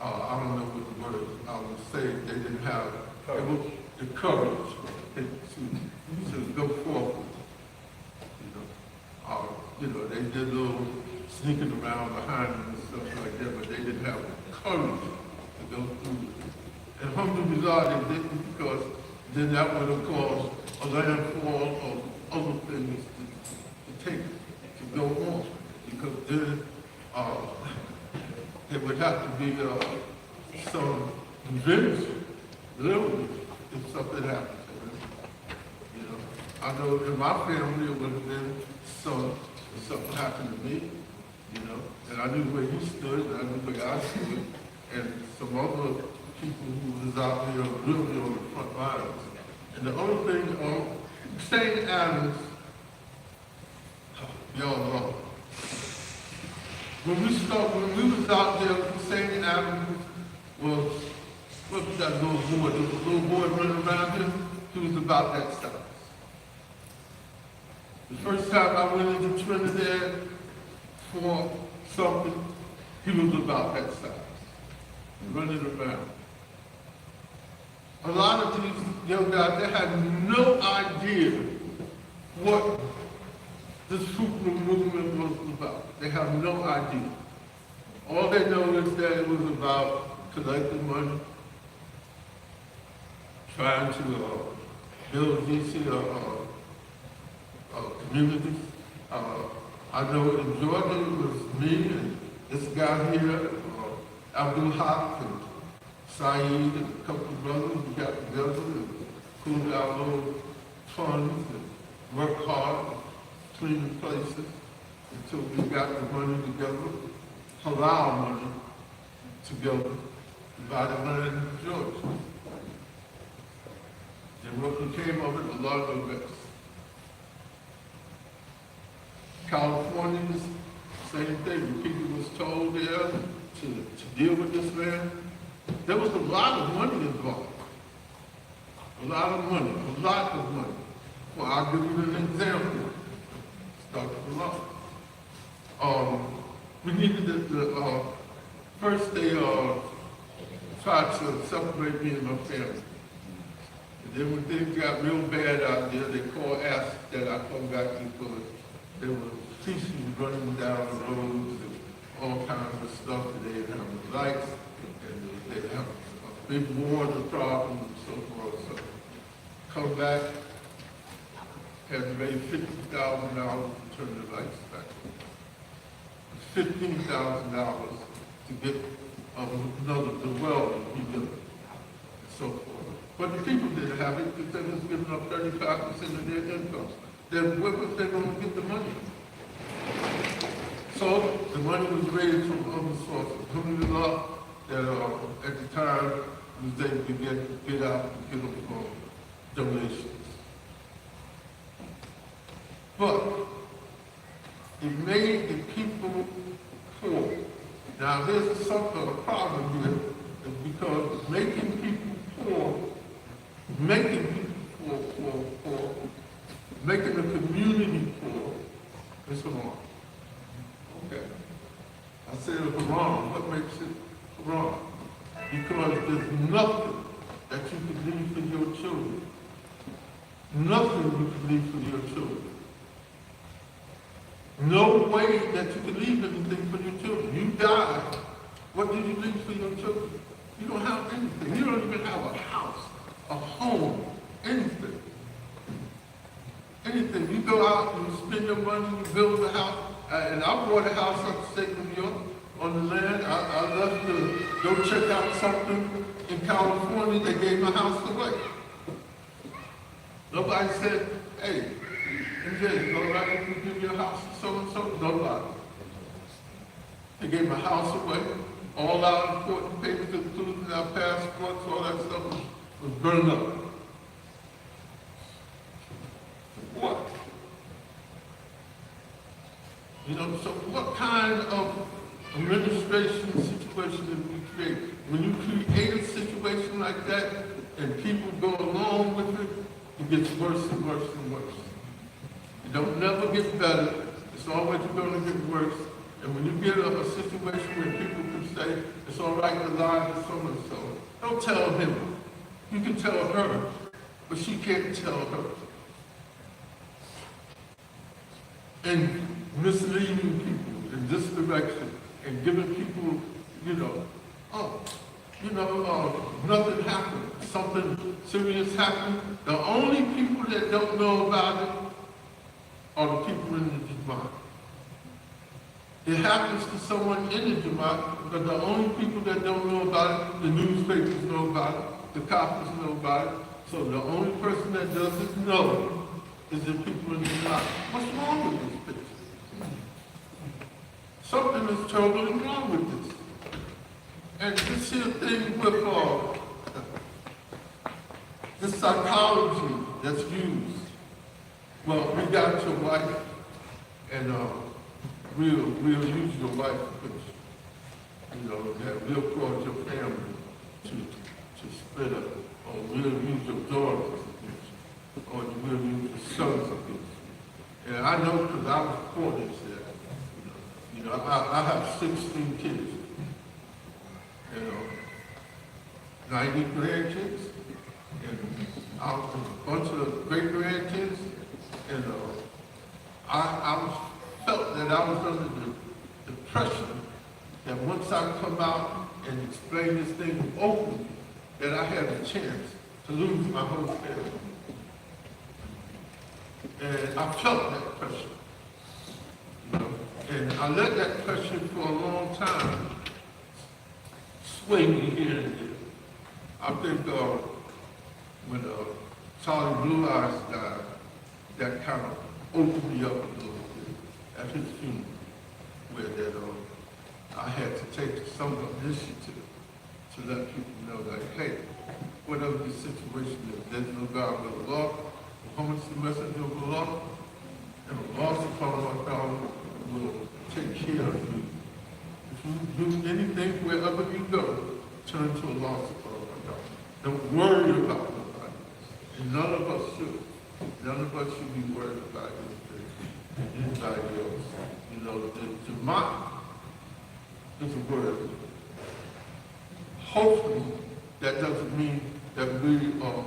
I don't know what the word I would say, they didn't have the courage to go forward. They did a little sneaking around behind them and stuff like that, but they didn't have the courage to go through it. And alhamdulillah, they didn't, because then that would have caused a landfall of other things to go on. Because then there would have to be some invention, literally, if something happened to them. I know in my family it would have been if something happened to me, and I knew where he stood, and I knew where I stood, and some other people who was out there really on the front lines. And the other thing, St. Adams, y'all know. When we was out there, St. Adams was, what was that little boy? There was a little boy running around him. He was about that size. The first time I went into Trinidad for something, he was about that size, running around. A lot of these young guys, they had no idea what this FITRAH movement was about. They have no idea. All they know is that it was about collecting money, trying to build these communities. I know in Georgia it was me and this guy here, Abdul Haq and Saeed and a couple of brothers. We got together and pulled our little funds and worked hard, cleaning places until we got the money together, halal money together, to buy the land in Georgia. And what became of it, a lot of the rest. California was the same thing. The people was told there to deal with this man. There was a lot of money involved. A lot of money, a lot of money. Well, I'll give you an example. Start with the law. We needed to, first they tried to separate me and my family. And then when things got real bad out there, they asked that I come back because there were police running down the roads and all kinds of stuff that they didn't have the lights and they didn't have a big water problem and so forth. So come back, had to pay $50,000 to turn the lights back on. $15,000 to get the well rebuilt and so forth. But the people didn't have it because they was giving up 35% of their income. Then where was they going to get the money? So the money was raised from other sources. Alhamdulillah, that at the time was able to get out and get them from donations. But it made the people poor. Now there's something, a problem here, is because making people poor, making the community poor is wrong. Okay. I said it's wrong. What makes it wrong? Because there's nothing that you can leave for your children. Nothing you can leave for your children. No way that you can leave anything for your children. You die, What did you leave for your children? You don't have anything. You don't even have a house, a home, anything. Anything. You go out and you spend your money, you build a house. And I bought a house upstate New York on the land. I left to go check out something in California. They gave my house away. Nobody said, hey, MJ, you all right if we give your house to so-and-so? Nobody. They gave my house away. All our important papers, including our passports, all that stuff was burned up. What? You know, so what kind of administration situation did we create? When you create a situation like that and people go along with it, it gets worse and worse and worse. It don't never get better. It's always going to get worse. And when you get a situation where people can say, it's all right to lie to so-and-so, don't tell him. You can tell her, but she can't tell her. And misleading people in this direction and giving people, nothing happened, something serious happened. The only people that don't know about it are the people in the Jamaat. It happens to someone in the Jamaat, but the only people that don't know about it, the newspapers know about it, the cops know about it. So the only person that doesn't know is the people in the Jamaat. What's wrong with this picture? Something is totally wrong with this. And this here thing with the psychology that's used. Well, we got your wife, and we'll use your wife, that we'll cause your family to split up, or we'll use your daughters against you, or we'll use your sons against you. And I know because I was courted there. I have 16 kids. 90 grandkids, and a bunch of great-grandkids, and I felt that I was under the pressure that once I come out and explain this thing openly, that I had a chance to lose my whole family. And I felt that pressure, and I let that pressure for a long time sway me here and there. I think when Charlie Blue Eyes died, that kind of opened me up a little bit at his funeral, where I had to take some initiative to let people know that, hey, whatever the situation is, there's no God but Allah. Muhammad's the messenger of Allah, and Allah subhanahu wa ta'ala will take care of you. If you do anything wherever you go, turn to Allah subhanahu wa ta'ala. Don't worry about nobody. And none of us should. None of us should be worried about anybody else. The Jamaat is a word. Hopefully, that doesn't mean that we are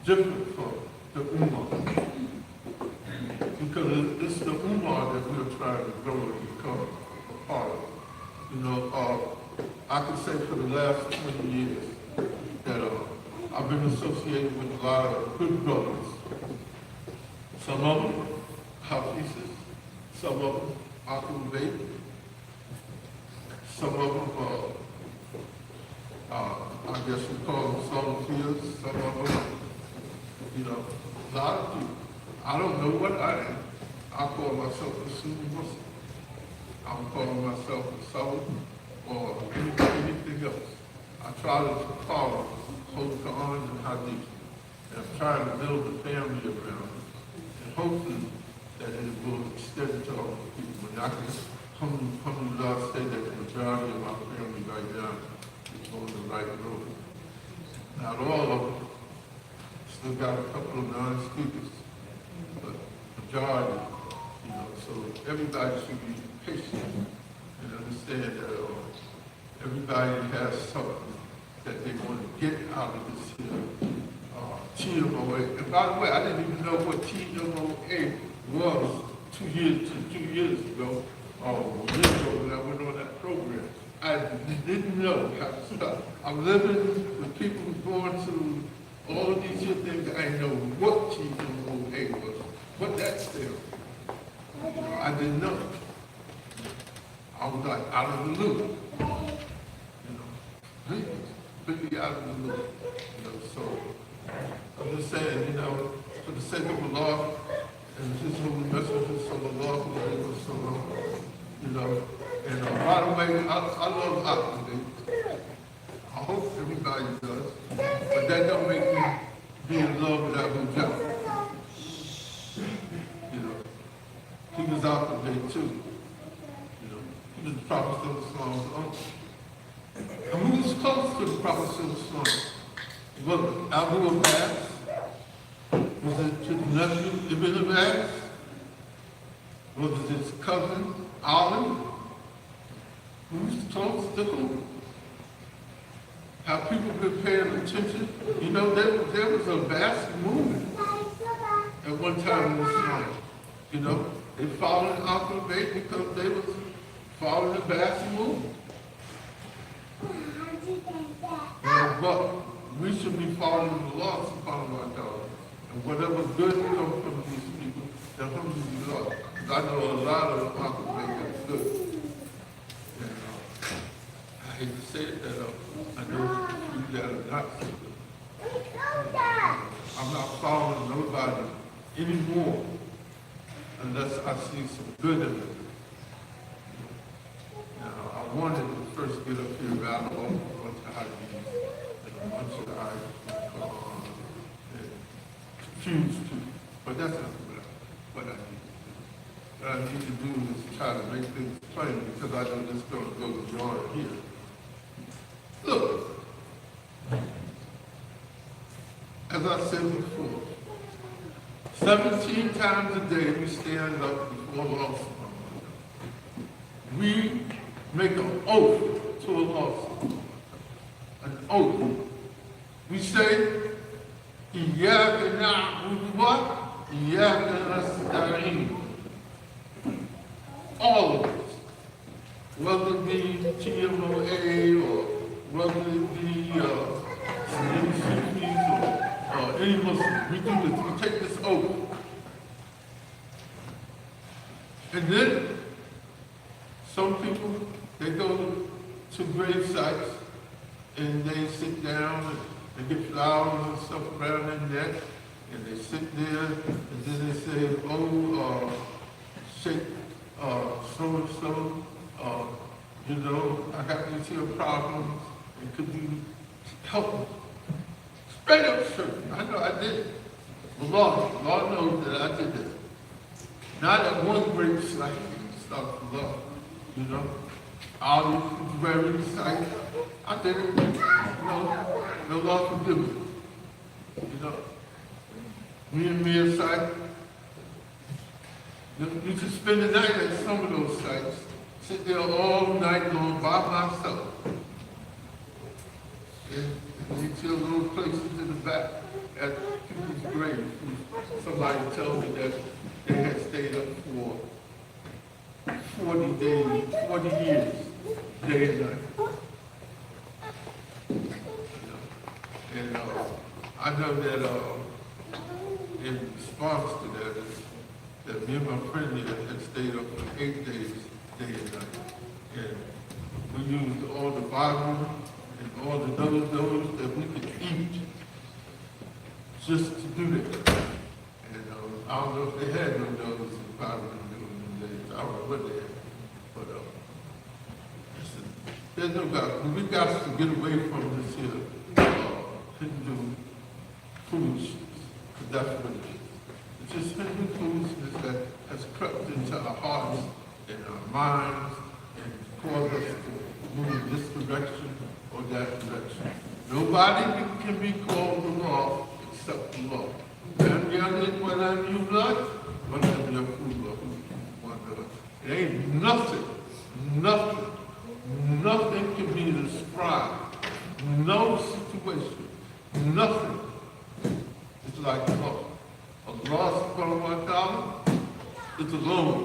different from the Ummah. Because it's the Ummah that we're trying to grow and become a part of. I can say for the last 20 years that I've been associated with a lot of good brothers. Some of them Hafizes, some of them Akum Bey, some of them, I guess we call them Salafias, some of them, a lot of people. I don't know what I am. I call myself a Sunni Muslim. I'm calling myself a Salaf or anything else. I try to follow Holy Quran and Hadith. And I'm trying to build a family around it. And hopefully that it will extend to other people. And I can alhamdulillah say that the majority of my family right now is on the right road. Not all of them. Still got a couple of non-speakers. But majority, so everybody should be patient and understand that everybody has something that they want to get out of this TMOA. And by the way, I didn't even know what TMOA was 2 years ago, when I went on that program. I didn't know how to stop. I'm living with people who going through all of these here things. I didn't know what GMOA was, what that stands for. You know, I didn't know. I was like out of the loop. You know, completely out of the loop. You know, so I'm just saying, you know, for the sake of Allah and His holy messenger, sallallahu alaihi wasallam, you know, and by the way, I love optimism. I hope everybody does, but that don't make me be in love with Abu Jahl. You know, he was out there too. You know, he was the Prophet of Islam's uncle. And who was close to the Prophet of Islam? Was it Abu Abbas? Was it his nephew Ibn Abbas? Was it his cousin Ali? Who's close to who? Have people been paying attention? You know, there was a vast movement at one time in Islam. You know, they followed Abu Bakr because they was following the vast movement. You know, but we should be following the law, subhanahu wa ta'ala. And whatever good comes from these people, alhamdulillah. I know a lot of Abu Bakr is good. I hate to say it that I know people that are not so good. I'm not following nobody anymore unless I see some good in it. Now, I wanted to first get up here around a bunch of ideas and a bunch of ideas and confuse people, but that's not what I need. What I need to do is try to make things plain because I know this is going to go beyond here. Look, as I said before, 17 times a day we stand up before Allah. We make an oath to Allah. An oath. We say, Iyyaka na'budu wa Iyyaka nasta'in. All of us, whether it be GMOA or whether it be any Muslim, we do this, we take this oath. And then some people, they go to grave sites and they sit down and they get flowers and stuff around their neck and they sit there and then they say, oh, Sheikh so-and-so, you know, I got these here problems and could you help me? Straight up, sure. I know I did. The Lord knows that I did that. Not at one great site and stuff, love, you know. All these very sites, I did it. You know, the Lord forgive me. You know, me and Mia site. You should spend the night at some of those sites. Sit there all night long by myself. And you see little places in the back at people's graves. Somebody told me that they had stayed up for 40 days, 40 years, day and night. You know, and I know that in response to that me and my friend here had stayed up for 8 days, day and night. And we used all the Bible and all the those that we could eat just to do that. And I don't know if they had no those in the Bible in those days. I don't know what they had. But listen, there's no God. We got to get away from this here Hindu foolishness, because that's what it is. It's just Hindu foolishness that has crept into our hearts and our minds and caused us to move in this direction or that direction. Nobody can be called the law except the law. It ain't nothing can be described. No situation, nothing is like Allah. Allah subhanahu wa ta'ala is alone.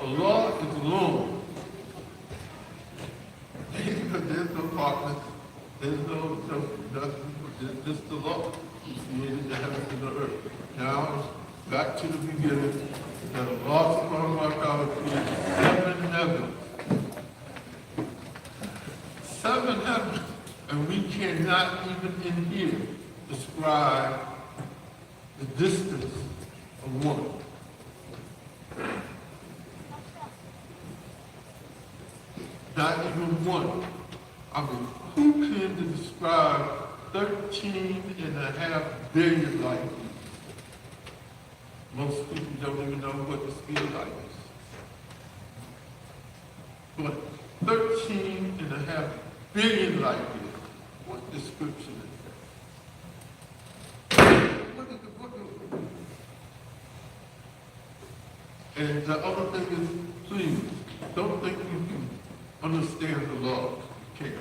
Allah is alone. because there's no partners, there's no nothing, there's just the law. He created the heavens and the earth. Now, it's back to the beginning, that Allah subhanahu wa ta'ala created 7 heavens. 7 heavens, and we cannot even in here describe the distance of one. Not even one. I mean, who can describe 13.5 billion light years? Most people don't even know what the speed of light is. But 13.5 billion light years, what description is that? What is the book of? And the other thing is, please, don't think you can understand the law. You can't.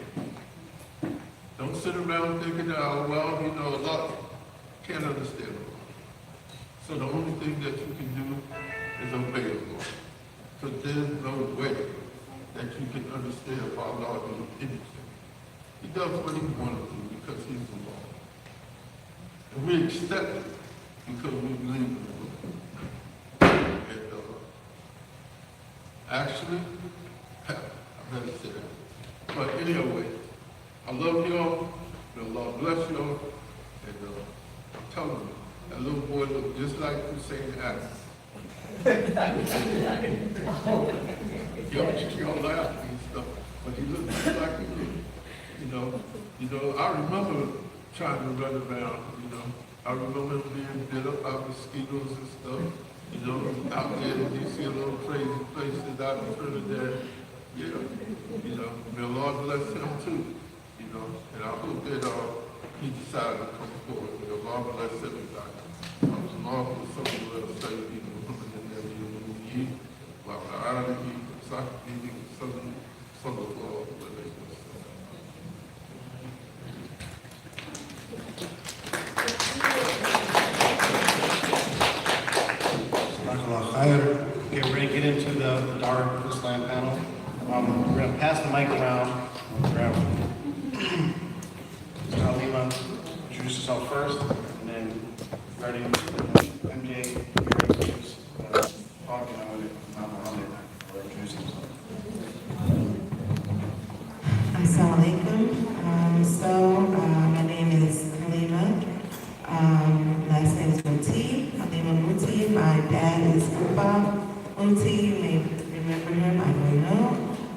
Don't sit around thinking, oh, well, you know, a lot can't understand the law. So the only thing that you can do is obey the law. So there's no way that you can understand why Allah does anything. He does what he wants to do because he's the law. And we accept it because we believe in the law. And actually, I better say that. But anyway, I love y'all. May Allah bless y'all. And I'm telling you, that little boy looked just like Hussein Adams. Y'all laugh and stuff, but he looked just like him. You know, I remember trying to run around, I remember being bit up by mosquitoes and stuff, out there in DC, little crazy places out in Trinidad. May Allah bless him too, and I hope that he decided to come forward. May Allah bless everybody. I'm lawful something else say, Get ready to get into the Dark Islam panel. We're going to pass the mic around. Mr. Halima, introduce yourself first, and then regarding MJ, your introduce talking on it, not Muhammad, or introduce himself. Assalamu alaikum. My name is Halima. Last name is Muti. Halima Muti. My dad is Uba Muti. You may remember him. I don't know.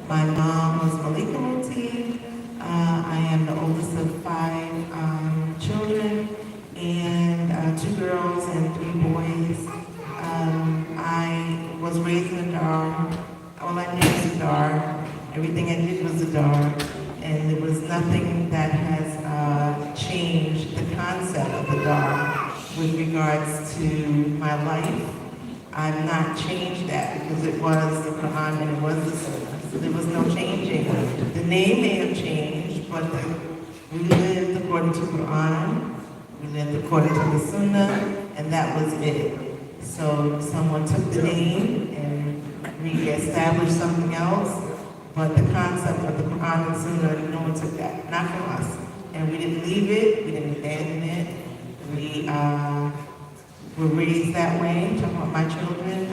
My mom was Malika Muti. I am the oldest of 5 children, and 2 girls and 3 boys. I was raised in the Dar. All I knew was the Dar. Everything I did was the Dar. And there was nothing that has changed the concept of the Dar with regards to my life. I've not changed that because it was the Quran and it was the Sunnah. So there was no changing. The name may have changed, but we lived according to Quran, we lived according to the Sunnah, and that was it. So someone took the name and re-established something else. But the concept of the Quran and Sunnah, no one took that, not from us. And we didn't leave it, we didn't abandon it. We were raised that way, talking about my children,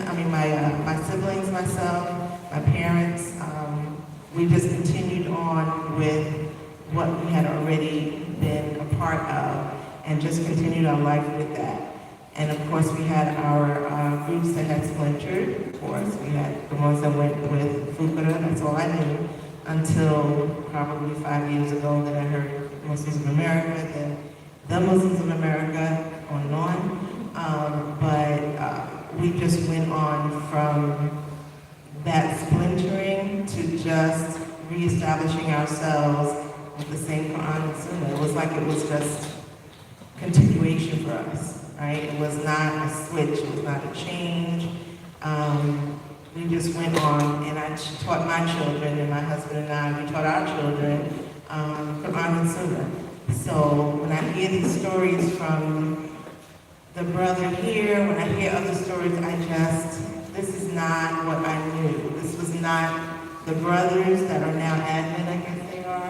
my siblings, myself, my parents. We just continued on with what we had already been a part of and just continued our life with that. And of course, we had our groups that had splintered. Of course, we had the ones that went with FITRAH, that's all I knew, until probably 5 years ago that I heard Muslims of America, then the Muslims of America, on and on. But we just went on from that splintering to just reestablishing ourselves with the same Quran and Sunnah. It was like it was just continuation for us. Right? It was not a switch, it was not a change. We just went on, and I taught my children, and my husband and I, we taught our children Quran and Sunnah. So when I hear these stories from the brother here, when I hear other stories, this is not what I knew. This was not the brothers that are now admin, I guess they are.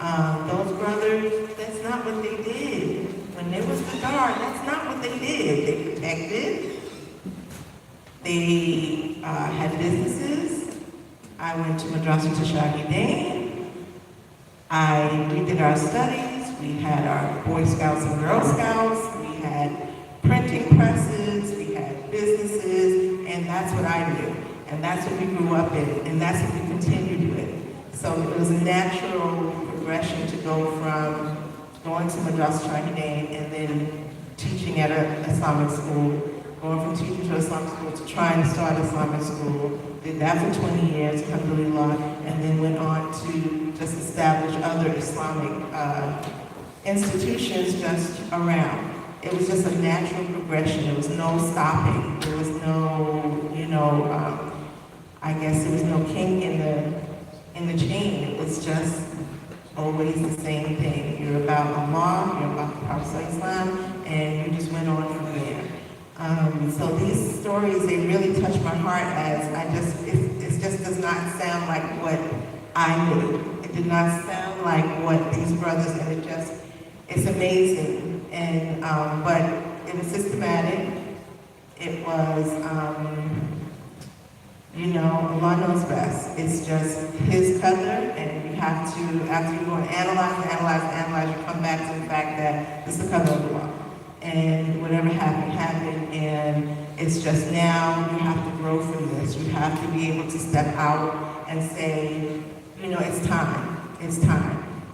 Those brothers, that's not what they did. When there was the guard, that's not what they did. They protected. They had businesses. I went to Madrasa Tashahideen. We did our studies. We had our Boy Scouts and Girl Scouts. We had printing presses. We had businesses. And that's what I knew. And that's what we grew up in. And that's what we continued with. So it was a natural progression to go from going to Madrasa Tashahideen and then teaching at an Islamic school, going from teaching to Islamic school to trying to start Islamic school. Did that for 20 years, alhamdulillah, and then went on to just establish other Islamic institutions just around. It was just a natural progression. There was no stopping. There was no, I guess there was no kink in the chain. It was just always the same thing. You're about Allah, you're about the Prophet of Islam, and you just went on from there. So these stories, they really touch my heart as it just does not sound like what I knew. It did not sound like what these brothers, and it's amazing. And, but it was systematic. It was, Allah knows best. It's just His qadr, and you have to, after you go and analyze, you come back to the fact that it's the qadr of Allah. And whatever happened, and it's just now you have to grow from this. You have to be able to step out and say, it's time.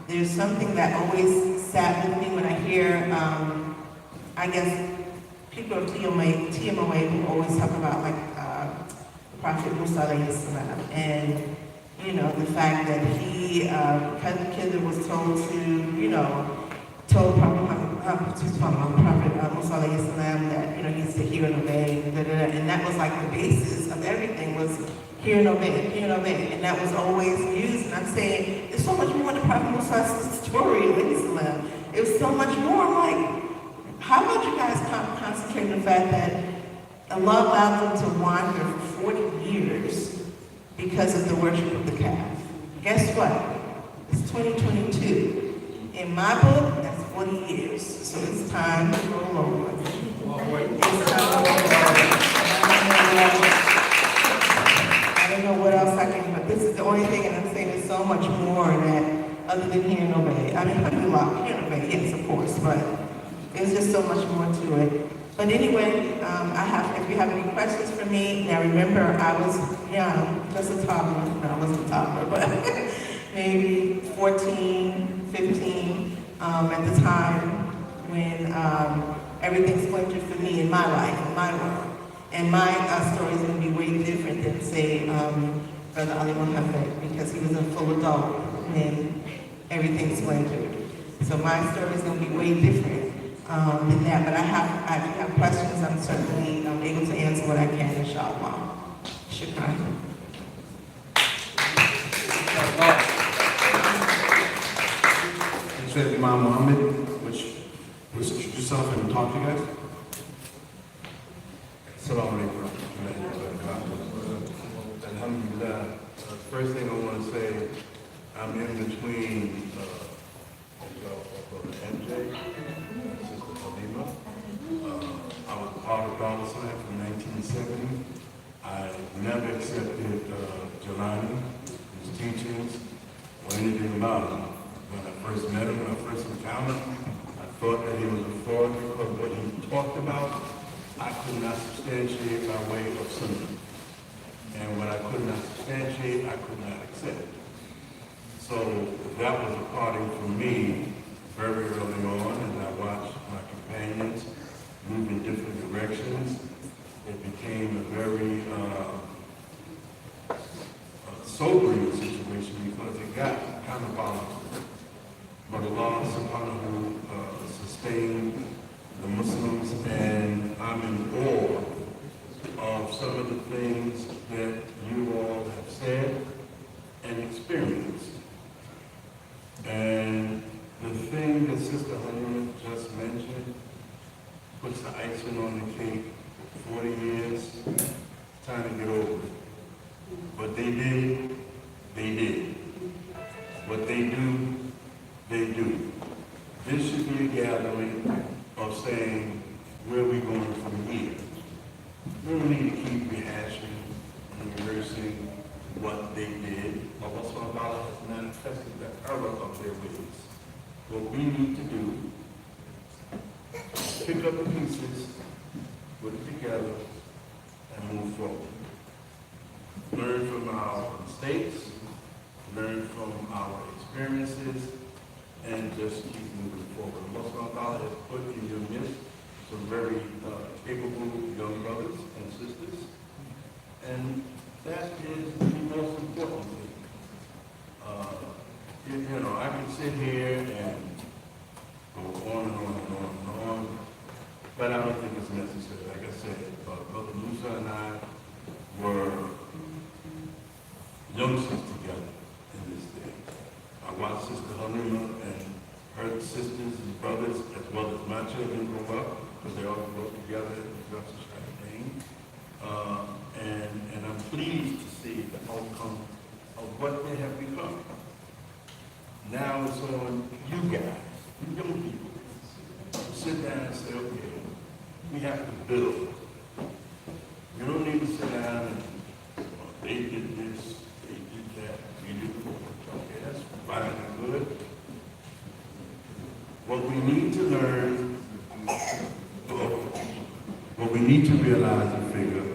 There's something that always sat with me when I hear, I guess, people of TMOA who always talk about Prophet Musa alayhi salam, and the fact that he, Khidr was told to, told Prophet Musa alayhi salam that he's to hear and obey, and that was like the basis of everything was hear and obey, and that was always used. And I'm saying there's so much more to Prophet Musa's story, alayhi salam. It was so much more. I'm like, how about you guys concentrate on the fact that Allah allowed them to wander for 40 years because of the worship of the calf? Guess what? It's 2022. In my book, that's 40 years. So it's time to roll over. It's time to roll over. I don't know what else I can, but this is the only thing, and I'm saying there's so much more that other than hear and obey. I mean, alhamdulillah, hear and obey, yes, of course, but there's just so much more to it. But anyway, if you have any questions for me, now remember, I was young, just a toddler. No, I wasn't a toddler, but maybe 14, 15 at the time when everything splintered for me in my life, in my world. And my story is going to be way different than, say, Brother Ali Muhammad, because he was a full adult when everything splintered. So my story is going to be way different than that. But if you have questions, I'm certainly able to answer what I can, inshallah. Shukran. Said Imam Muhammad, which was introduce yourself and talk to you guys. Assalamu alaikum wa rahmatullahi wa barakatuh. Alhamdulillah. First thing I want to say, I'm in between MJ and Sister Halima. I was part of Palestine from 1970. I never accepted Jelani, his teachings, or anything about him. When I first met him, when I first encountered him, I thought that he was a fraud because what he talked about, I could not substantiate by way of sunnah. And what I could not substantiate, I could not accept. So that was a parting for me very early on as I watched my companions move in different directions. It became a very sobering situation because it got kind of volatile. But Allah subhanahu sustained the Muslims, and I'm in awe of some of the things that you all have said and experienced. And the thing that Sister Halima just mentioned puts the icing on the cake. 40 years, time to get over it. What they did, they did. What they do, they do. This should be a gathering of saying, where are we going from here? We don't need to keep rehashing and rehearsing what they did, or what's on Allah has manifested that error of their ways. What we need to do is pick up the pieces, put it together, and move forward. Learn from our mistakes, learn from our experiences, and just keep moving forward. Most Allah has put in your midst some very capable young brothers and sisters, and that is the most important thing. You know, I can sit here and go on and on and on and on, but I don't think it's necessary. Like I said, Brother Musa and I were youngsters together in this thing. I watched Sister Halima and her sisters and brothers, as well as my children, grow up, because they all grew up together in the Justice thing. And I'm pleased to see the outcome of what they have become. Now it's on you guys, you young people, to sit down and say, okay, we have to build. You don't need to sit down and, well, they did this, they did that, we did that. Okay, that's fine and good. What we need to learn, what we need to realize and figure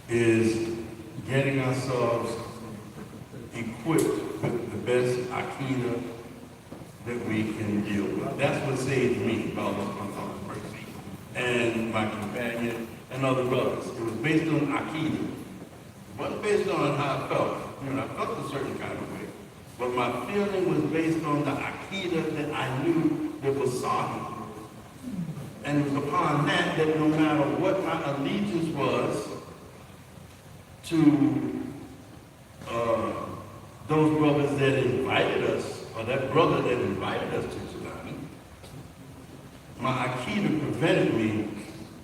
is getting ourselves equipped with the best Aqidah that we can deal with. That's what saved me, and my companion and other brothers. It was based on Aqidah. It wasn't based on how I felt. You know, I felt a certain kind of way. But my feeling was based on the Aqidah that I knew that was Sahih. And it was upon that that no matter what my allegiance was to those brothers that invited us, or that brother that invited us to Tsunami, my Aqidah prevented me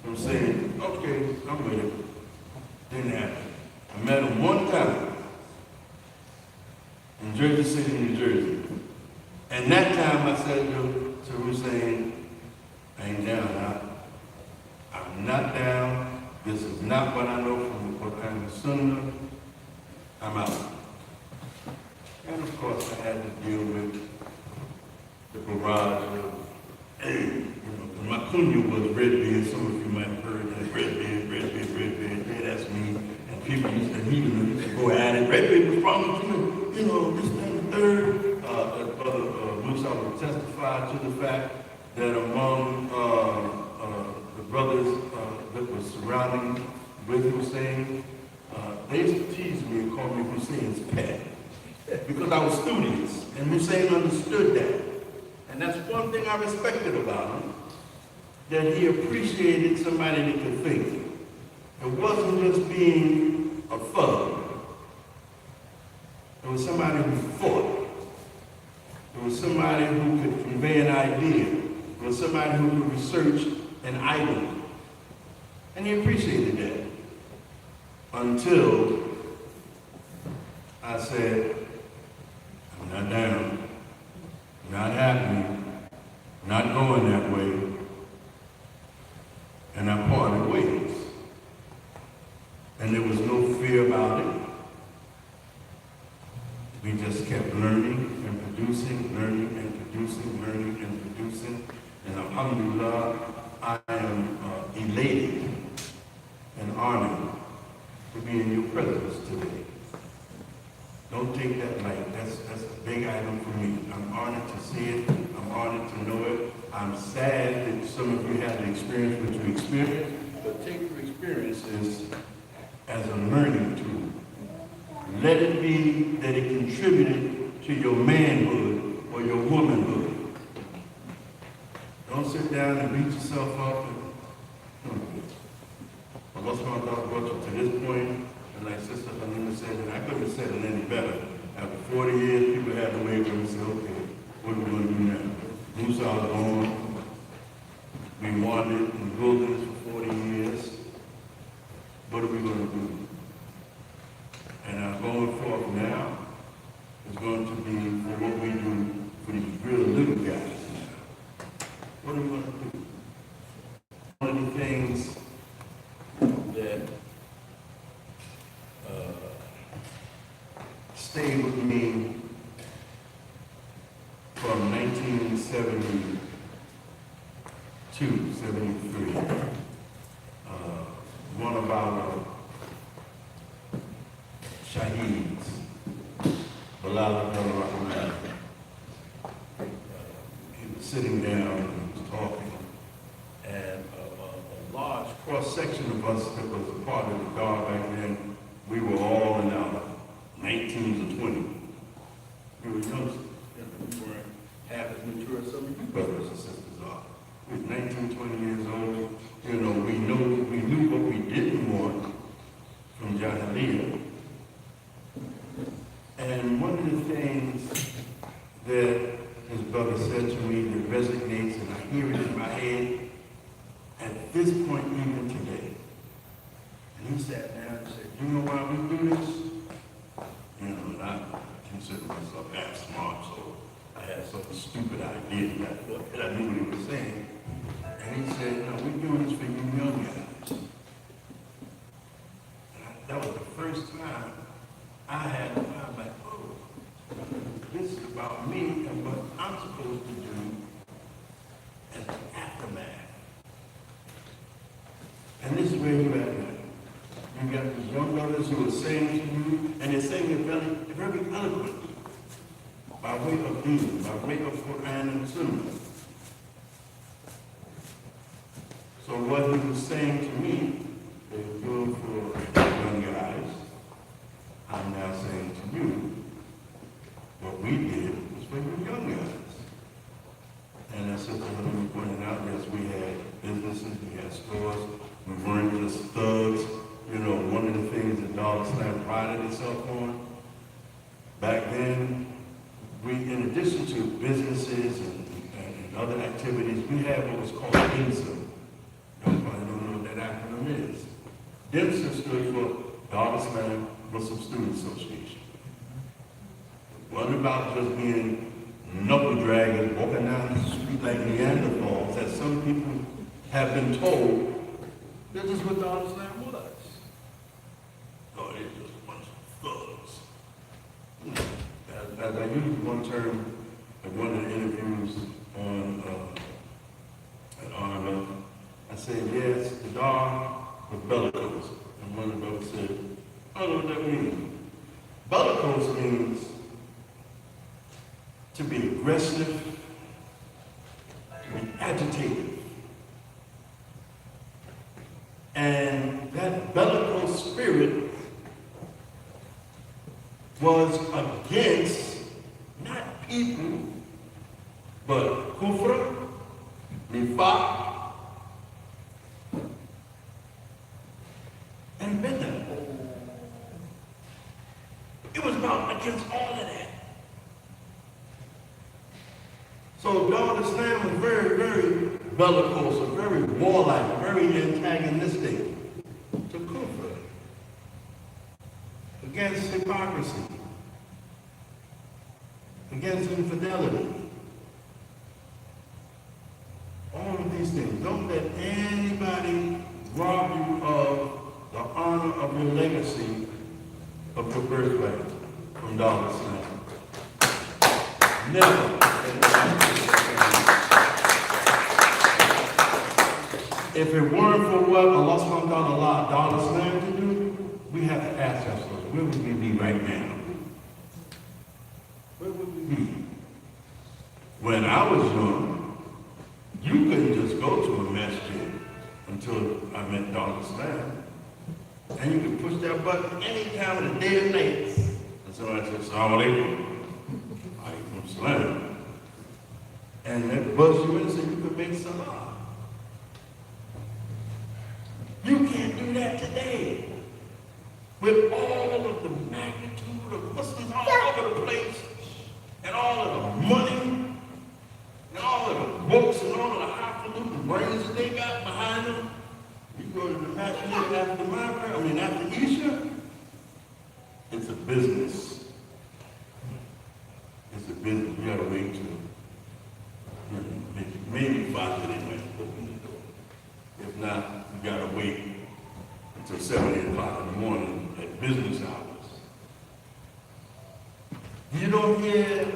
from saying, okay, I'm with it. Didn't happen. I met him one time in Jersey City, New Jersey. And that time I said to Hussein, I ain't down. I'm not down. This is not what I know from the Quran and Sunnah. I'm out. And of course I had to deal with the barrage of, hey, you know, my kunya was red beard. Some of you might have heard that. Red beard, hey, that's me. And people used to, used to go at it. Red beard was from, you know, this, that, and the third. Musa will testify to the fact that among the brothers that were surrounding with Hussein, they used to tease me and call me Hussein's pet because I was studious, and Hussein understood that. And that's one thing I respected about him, that he appreciated somebody that could think. It wasn't just being a thug. It was somebody who fought. It was somebody who could convey an idea. It was somebody who could research an item. And he appreciated that. Until I said, I'm not down, not happening, not going that way, and I parted ways. And there was no fear about it. We just kept learning and producing, learning and producing, learning and producing. And alhamdulillah, I am elated and honored to be in your presence today. Don't take that light. That's a big item for me. I'm honored to see it. I'm honored to know it. I'm sad that some of you had the experience which you experienced, but take your experiences as a learning tool. Let it be that it contributed to your manhood or your womanhood. Don't sit down and beat yourself up. Allah subhanahu wa ta'ala brought you to this point, and like Sister Halima said, and I couldn't have said it any better. After 40 years, people had to wait for me and say, okay, what are we going to do now? Musa was born. We wandered in the wilderness for 40 years. What are we going to do? And going forth now is going to be for what we do for these real stayed with me from 1972, 73. One of our shaheeds, Bilal Rahman, he was sitting down and he was talking, and a large cross-section of us that was a part of the guard back then, we were all in our 19s or 20s. We were youngsters. We weren't half as mature as some of you brothers and sisters are. We were 19, 20 years old. You know, we knew what we didn't want from Jahiliyyah. And one of the things that his brother said to me that resonates, and I hear it in my head at this point even today. And he sat down and said, you know why we do this? You know, and I consider myself half smart, so I had some stupid idea that I knew what he was saying. And he said, no, we're doing this for you young guys. And that was the first time I had, I was like, oh, this is about me and what I'm supposed to do as an aftermath. And this is where you at now. You got these young brothers who are saying to you, and they're saying it very eloquently, by way of deen, by way of Quran and Sunnah. So what he was saying to me, they were doing for young guys, I'm now saying to you, what we did was for you young guys. And as Sister Hillary pointed out, yes, we had businesses, we had stores, we weren't just thugs. You know, one of the things that Dog Slam prided itself on, back then, we, in addition to businesses and other activities, we had what was called DIMSA. Nobody don't know what that acronym is. DIMSA stood for Dar es Salaam Muslim Student Association. It wasn't about just being knuckle draggers, walking down the street like Neanderthals, as some people have been told. That's just what Dar es Salaam was. No, it's just a bunch of thugs. As I used one term in one of the interviews on at R2F, I said, yes, the Dar was bellicose. And one of the brothers said, I don't know what that means. Bellicose means to be aggressive, to be agitated. And that bellicose spirit was against not people, but kufr, nifaq, and bid'ah. It was about against all of that. So Dar es Salaam was very, very bellicose, very warlike, very antagonistic to kufr, against hypocrisy, against infidelity. All of these things. Don't let anybody rob you of the honor of your legacy of your birthright from Dar es Salaam. Never. If it weren't for what Allah subhanahu wa ta'ala allowed Dar es Salaam to do, we have to ask ourselves, where would we be right now? Where would we be? When I was young, you couldn't just go to a masjid until I met Dar es Salaam. And you could push that button any time of the day or night. And somebody said, Assalamu alaikum. Alaikum salam. And that buzzed you in so you could make salah. You can't do that today. With all of the magnitude of Muslims all over the place, and all of the money, and all of the books, and all of the highfalutin brains that they got behind them. You go to the masjid after the Maghrib, after Isha, it's a business. It's a business. You gotta wait till maybe 5 minutes when you open the door. If not, you gotta wait until 7, 8 o'clock in the morning at business hours. You don't hear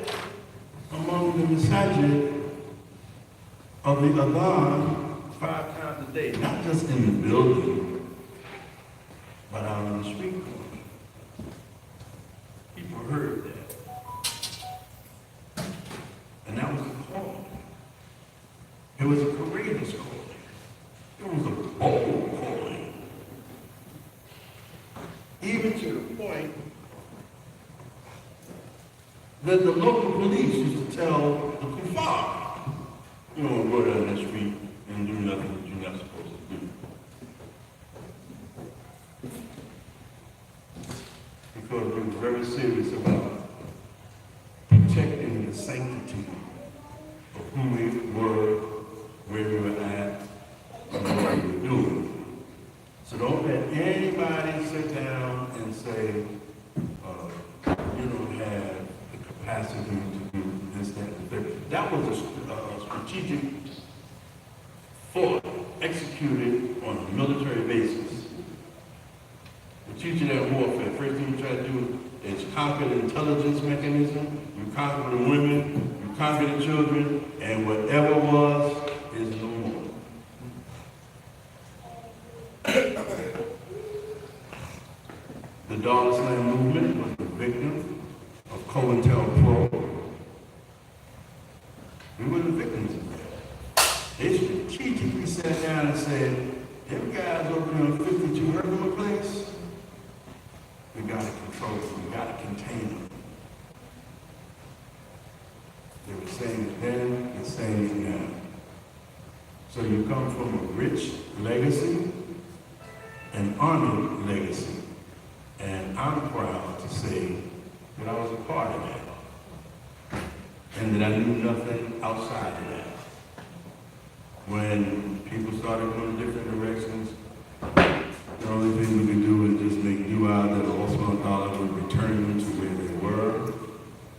among the masajid of the adhan 5 times a day, not just in the building, but out on the street corner. People heard that. And that was a call. It was a courageous calling. It was a bold calling. Even to the point that the local police used to tell the kuffar, you don't go down that street and do nothing that you're not supposed to do. Because we were very serious about protecting the sanctity of who we were, where we were at, and what we were doing. So don't let anybody sit down and say, you don't have the capacity to do this, that, and the third. That was a strategic thought executed on a military basis. The teaching that warfare, first thing you try to do is conquer the intelligence mechanism, you conquer the women, you conquer the children, and whatever was is no more. The Dar es Salaam movement was the victim of COINTELPRO. We were the victims of that. They strategically sat down and said, them guys over there on 52 Herkimer Place, we got to control them, we got to contain them. They were saying it then, they're saying it now. So you come from a rich legacy, an honored legacy. And I'm proud to say that I was a part of that. And that I knew nothing outside of that. When people started going different directions, the only thing we could do is just make dua that Osman Allah would return them to where they were.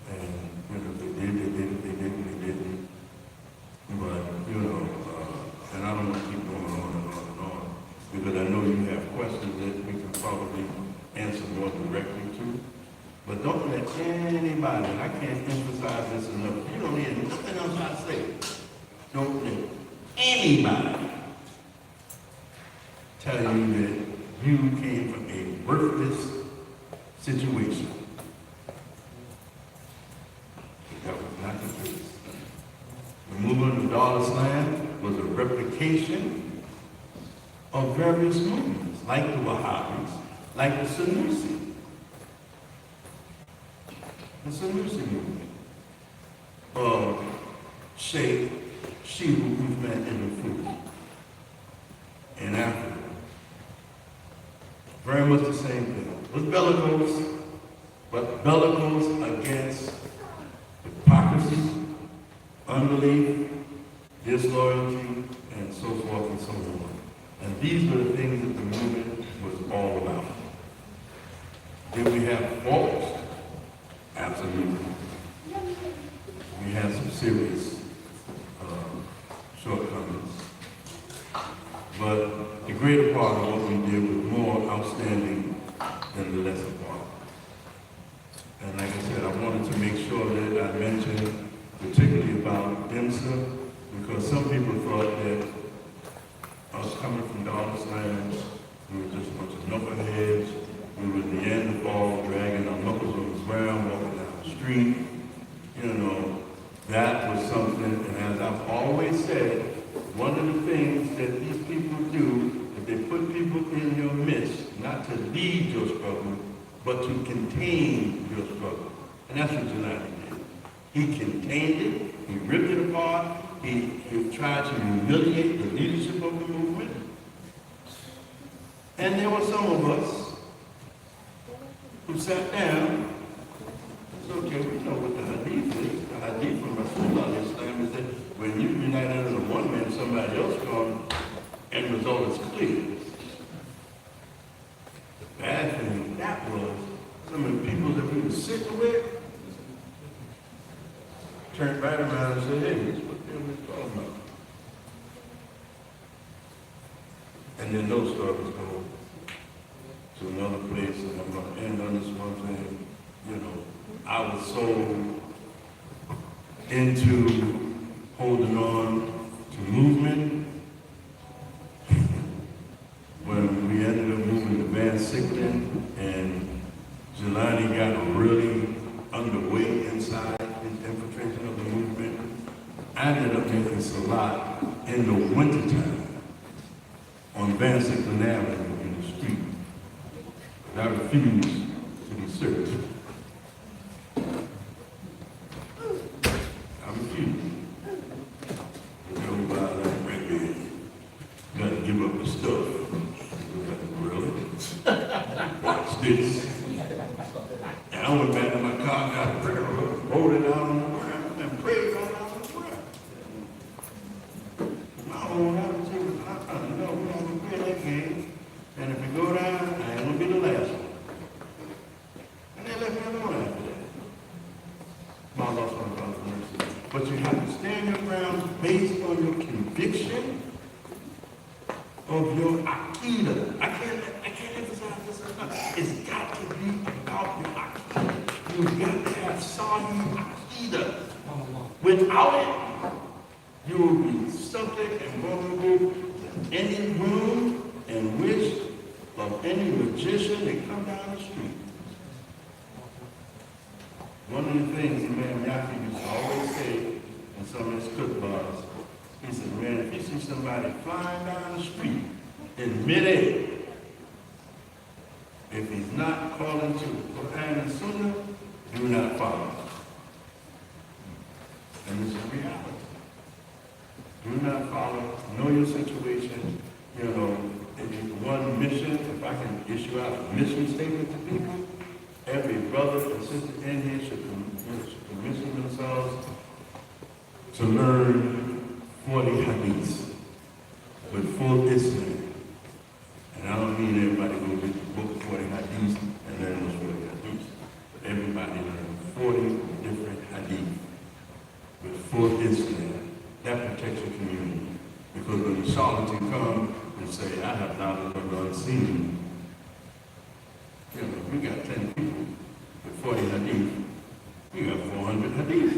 And you know, if they did, they did. If they didn't, they didn't. But, you know, and I don't want to keep going on and on and on, because I know you have questions that we can probably answer more directly to. But don't let anybody, and I can't emphasize this enough, you don't hear nothing else I say. Don't let anybody tell you that you came from a worthless situation. That was not the case. The movement of Dar es Salaam was a replication of various movements, like the Wahhabis, like the Sanusi. The Sanusi movement of Sheikh Shibu Uthman ibn Fudi in Africa. Very much the same thing. It was bellicose, but bellicose against hypocrisy, unbelief, disloyalty, and so forth and so on. And these were the things that the movement was all about. Did we have faults? Absolutely. We had some serious shortcomings. But the greater part of what we did was more outstanding than the lesser part. And like I said, I wanted to make sure that I mentioned particularly about DIMSA, because some people thought that us coming from Dar es Salaam, we were just a bunch of knuckleheads. We were Neanderthal, dragging our knuckles on the ground, walking down the street. You know, that was something, and as I've always said, one of the things that these people do is they put people in your midst, not to lead your struggle, but to contain your struggle. And that's what Jelani did. He contained it, he ripped it apart, he tried to humiliate the leadership of the movement. And there were some of us who sat down. It's okay, we know what the hadith is. The hadith from Rasulullah is that when you unite under one man, somebody else comes, and the result is clear. The bad thing that was, some of the people that we were sitting with turned right around and said, hey, this is what they're talking about. And then those stories go to another place, and I'm going to end on this one thing. you know, I was so into holding on to movement when we ended up moving to Van Sicklen and Jelani got really underway inside his infiltration of the movement. I ended up making Salat in the wintertime on Van Sicklen Avenue in the street. I refused to be searched. I refused. Everybody like, man, you gotta give up the stuff. Really? Watch this. And I went back to my car, got a prayer, rolled it out on the ground, and prayed right out on the ground. My own attitude was, you know, we're gonna play that game, and if we go down, I ain't gonna be the last one. And they left me alone after that. My lost my God's mercy. But you have to stand your ground based on your conviction of your aqidah. I can't emphasize this enough. It's got to be about your aqidah. You've got to have solid aqidah. Without it, you will be subject and vulnerable to any room and wish of any magician that come down the street. One of the things Imam Yafi used to always say in some of his khutbahs, he said, man, if you see somebody flying down the street in midair, if he's not calling to the Quran and Sunnah, do not follow. And this is reality. Do not follow. Know your situation. You know, if you one mission, if I can issue out a mission statement to people, every brother and sister in here should commission themselves to learn 40 hadiths with full Islam. And I don't mean everybody go get the book of 40 hadiths and learn those 40 hadiths. But everybody learn 40 different hadiths with full Islam. That protects your community. Because when the charlatan come and say, I have knowledge of the unseen, you know, we got 10 people with 40 hadith, we got 400 hadith.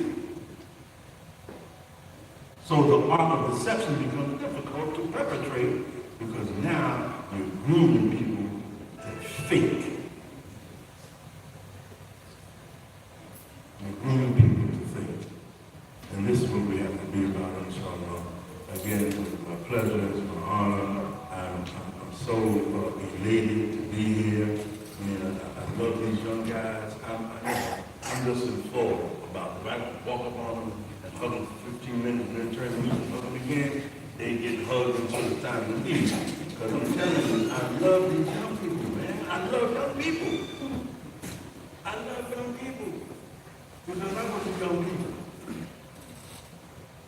So the art of deception becomes difficult to perpetrate because now you're grooming people to think. You're grooming people to think. And this is what we have to be about, inshallah. Again, it's my pleasure, it's my honor. I'm so elated to be here. I mean, I love these young guys. I'm just in flow about it. I walk up on them and hug them for 15 minutes and then turn them and hug them again. They get hugged until it's time to leave. Because I'm telling you, I love these young people, man. I love young people. I love young people. Because I was a young people.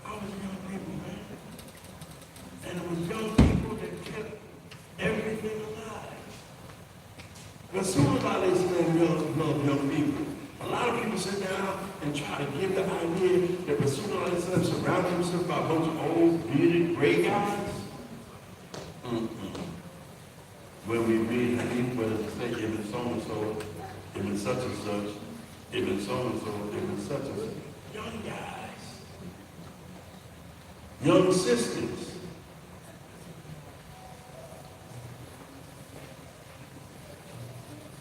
I was young people, man. And it was young people that kept everything alive. Rasulullah love young people. A lot of people sit down and try to give the idea that Rasulullah surrounded himself by a bunch of old, bearded, gray guys. When we read hadith, whether it's say, Ibn so-and-so, Ibn such and such, Ibn so-and-so, Ibn such and such. Young guys. Young sisters.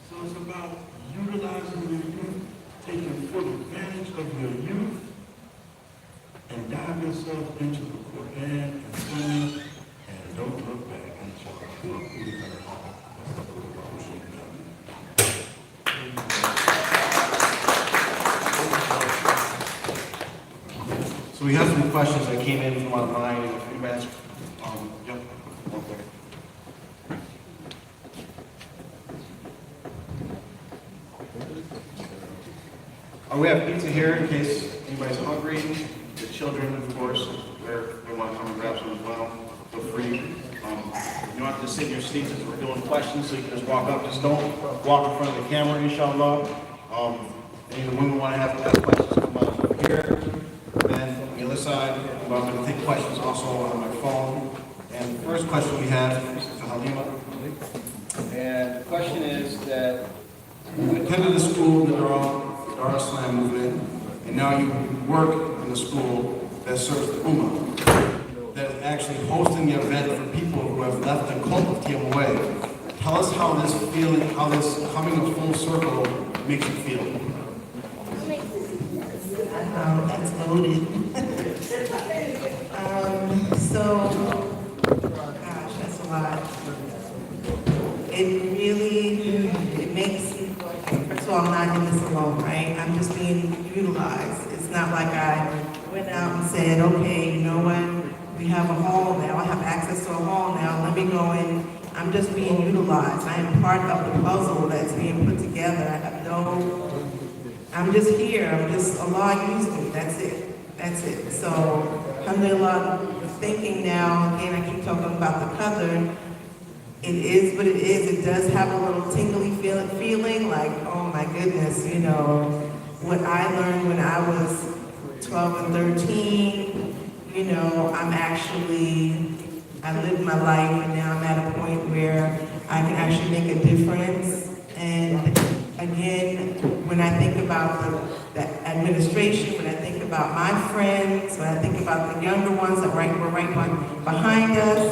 So it's about utilizing your youth, taking full advantage of your youth, and dive yourself into the Quran and Sunnah, and don't look back. So we have some questions that came in from online. If anybody has, yep, one second. We have pizza here in case anybody's hungry. The children, of course, they want to come and grab some as well. Feel free. You don't have to sit in your seats as we're doing questions, so you can just walk up. Just don't walk in front of the camera, inshallah. Any of the women want to have questions, come on over here. And on the other side, I'm going to take questions also on my phone. And the first question we have is to Halima. And the question is that with attended the school that are on the Dar Islam movement, and now you work in the school that serves the Ummah, that is actually hosting the event for people who have left the cult of TMOA. Tell us how this feeling, how this coming of full circle makes you feel. That's loaded. Gosh, that's a lot. It really, it makes, first of all, I'm not in this alone, right? I'm just being utilized. It's not like I went out and said, okay, you know what? We have a hall now. I have access to a hall now. Let me go in. I'm just being utilized. I am part of the puzzle that's being put together. I have no, I'm just here. I'm just, Allah used me. That's it. That's it. So, alhamdulillah, thinking now, again, I keep talking about the qadr. It is what it is. It does have a little tingly feeling like, oh my goodness, you know, what I learned when I was 12 and 13, you know, I lived my life, and now I'm at a point where I can actually make a difference. And again, when I think about the administration, when I think about my friends, when I think about the younger ones that were right behind us,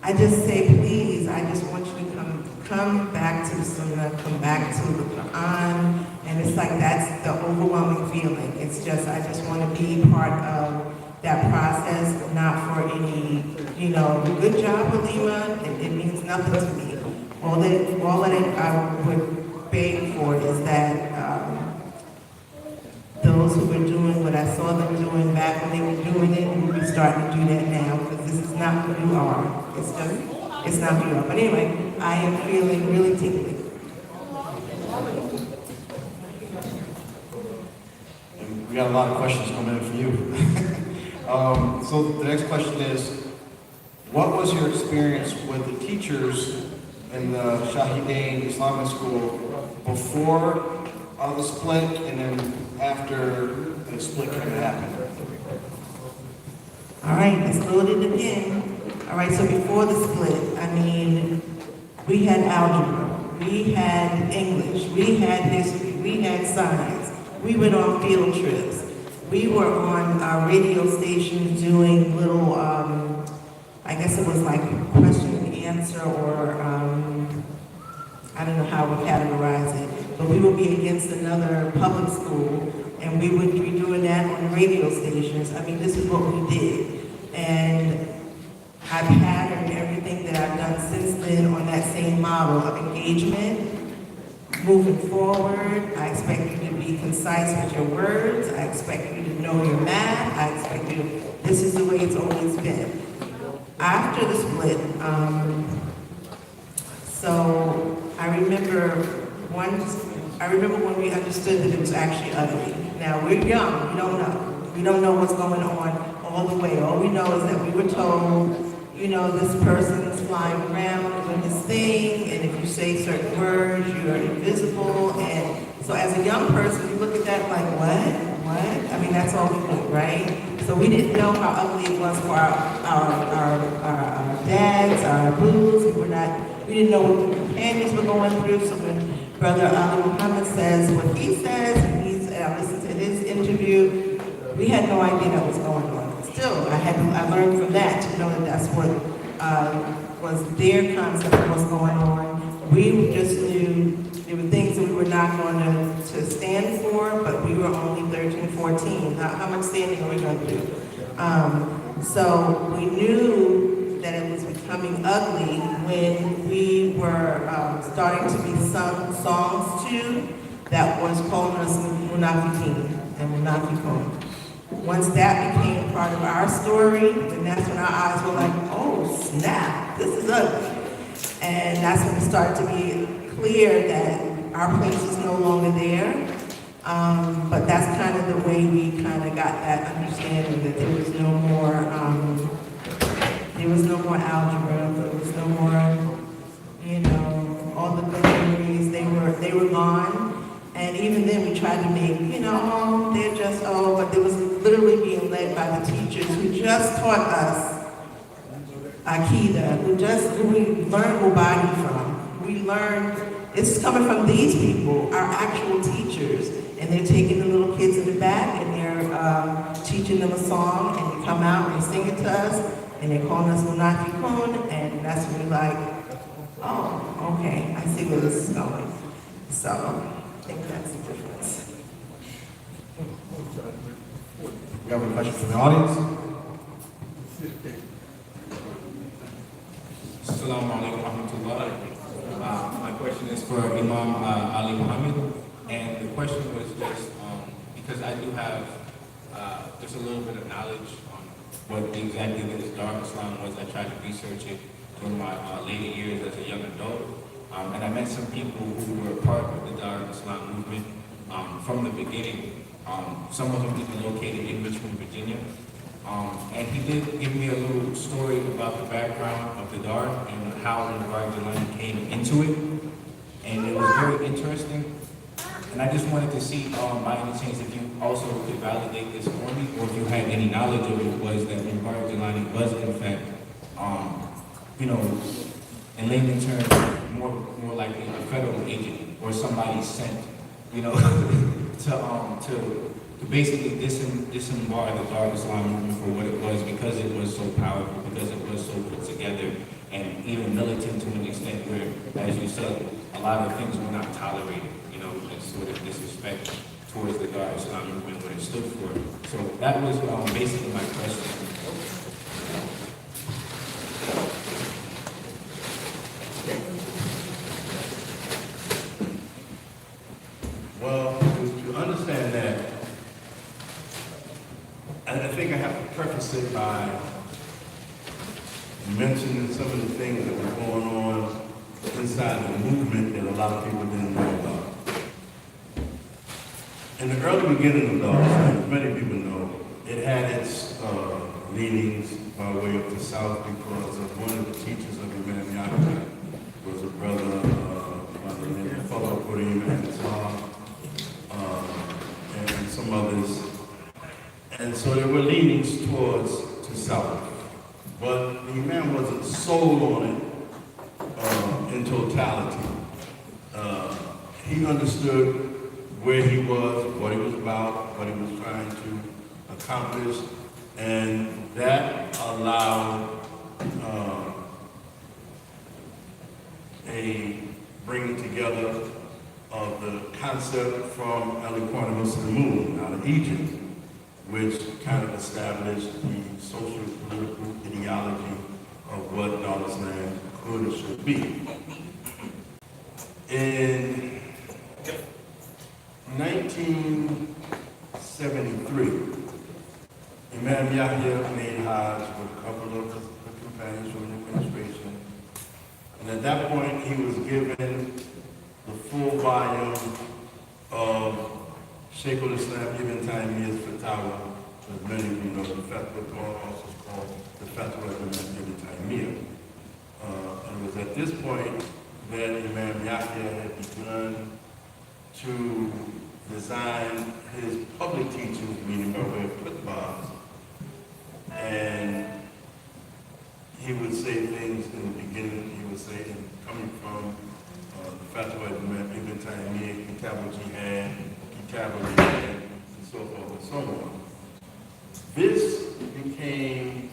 I just say, please, I just want you to come back to the Sunnah, come back to the Quran, and it's like that's the overwhelming feeling. It's just, I just want to be part of that process, not for any, you know, good job, Halima, it means nothing to me. All that I would beg for is that those who were doing what I saw them doing back when they were doing it, we will be starting to do that now, because this is not who you are. It's not who you are. But anyway, I am feeling really tingly. And we got a lot of questions coming in for you. So the next question is, what was your experience with the teachers in the Shahidain Islamic School before the split and then after the split kind of happened? All right, let's load it again. All right, so before the split, I mean, we had algebra, we had English, we had history, we had science, we went on field trips. We were on our radio stations doing little, I guess it was like question and answer, or I don't know how we categorize it, but we would be against another public school, and we would be doing that on the radio stations. I mean, this is what we did. And I've patterned everything that I've done since then on that same model of engagement. Moving forward, I expect you to be concise with your words. I expect you to know your math. I expect you to, this is the way it's always been. After the split, so I remember when we understood that it was actually ugly. Now, we're young, we don't know. We don't know what's going on all the way. All we know is that we were told, you know, this person's flying around doing this thing, and if you say certain words, you're invisible. And so as a young person, you look at that like, what? I mean, that's all we knew, right? So we didn't know how ugly it was for our dads, our booths. We didn't know what the companions were going through. So when Brother Ali Muhammad says what he says, and I listened to his interview, we had no idea what was going on. Still, I learned from that to know that that's what was their concept of what's going on. We just knew there were things that we were not going to stand for, but we were only 13, 14. How much standing are we going to do? So we knew that it was becoming ugly when we were starting to be sung songs to that was calling us Munafiqeen and Munafiqun. Once that became part of our story, then that's when our eyes were like, oh snap, this is ugly. And that's when it started to be clear that our place is no longer there. But that's kind of the way we kind of got that understanding that there was no more algebra, there was no more, you know, all the good memories, they were gone. And even then we tried to make, you know, they're just, but there was literally being led by the teachers who just taught us Aqidah, who we learned Mubadi from. We learned, it's coming from these people, our actual teachers, and they're taking the little kids in the back and they're teaching them a song, and they come out and they sing it to us, and they're calling us Munafikun, and that's when we're like, oh, okay, I see where this is going. So, I think that's the difference. We have a question from the audience. Assalamu alaikum wa rahmatullah. My question is for Imam Ali Muhammad, and the question was just because I do have just a little bit of knowledge on what exactly this Dark Islam was. I tried to research it during my later years as a young adult, and I met some people who were part of the Dark Islam movement from the beginning. Some of them even located in Richmond, Virginia. And he did give me a little story about the background of the Dar and how the Dark came into it. And it was very interesting. And I just wanted to see, by any chance, if you also could validate this for me, or if you had any knowledge of it, was that Mubarak Jelani was in fact, you know, in layman terms, more like a federal agent or somebody sent, you know, to basically disembar the Dark Islam movement for what it was, because it was so powerful, because it was so put together, and even militant to an extent where, as you said, a lot of things were not tolerated, you know, and sort of disrespect towards the Dark Islam movement, what it stood for. So that was basically my question. Well, to understand that, I think I have to preface it by mentioning some of the things that were going on inside the movement that a lot of people didn't know about. In the early beginning of the as many people know, it had its leanings by way of the South, because of one of the teachers of Imam Yahya was a brother by the name of Father Kareem and Islam, and some others. And so there were leanings towards the South. But the Imam wasn't sold on it in totality. He understood where he was, what he was about, what he was trying to accomplish, and that allowed a bringing together of the concept from Al-Ikhwan Muslimun out of Egypt, which kind of established the social political ideology of what Dar Islam could or should be. In 1973, Imam Yahya made Hajj with a couple of the companions from the administration, and at that point he was given the full volume of Shaykh al-Islam Ibn Taymiyyah's FITRAH, as many of you know, the FITRAH, also called the FITRAH Ibn Taymiyyah. And it was at this point that Imam Yahya had begun to design his public teachings, meaning by way of khutbahs, and he would say things in the beginning. He would say, coming from the Fatwa Ibn Taymiyyah, Kitab al-Jihad, Kitab al-Jihad, and so forth and so on. This became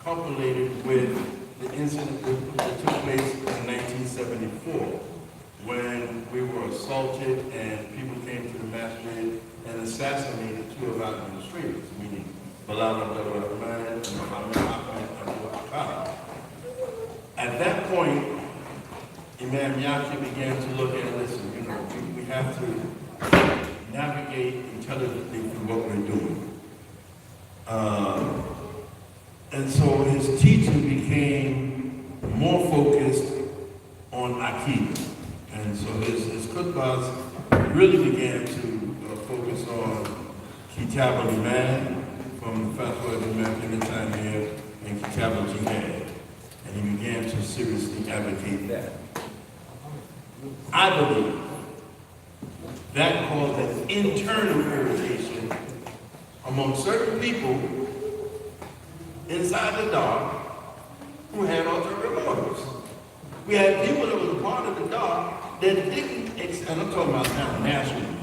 compilated with the incident that took place in 1974, when we were assaulted and people came to the masjid and assassinated two of our administrators, meaning Bilal Abdul Rahman and Muhammad Ahmed Abdul Akkad. At that point, Imam Yahya began to look at, listen, you know, we have to navigate intelligently through what we're doing. And so his teaching became more focused on Aqeedah. And so his khutbahs really began to focus on Kitab al-Iman from the Fatwa of Imam Ibn Taymiyyah and Kitab al-Jihad. And he began to seriously advocate that. I believe that caused an internal irritation among certain people inside the dark who had ulterior motives. We had people that was a part part of the dark that didn't, and I'm talking about now nationally,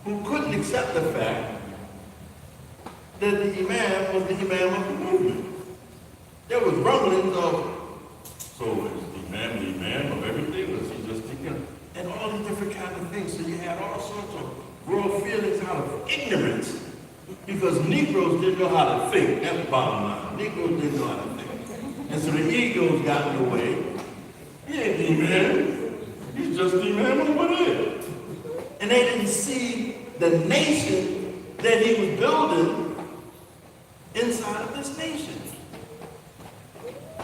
who couldn't accept the fact that the imam was the imam of the movement. There was rumblings of, so is the imam of everything, was he just thinking, and all these different kinds of things. So you had all sorts of world feelings out of ignorance, because Negroes didn't know how to think. That's the bottom line. Negroes didn't know how to think. And so the egos got in the way. He ain't the imam. He's just the imam over there. And they didn't see the nation that he was building inside of this nation.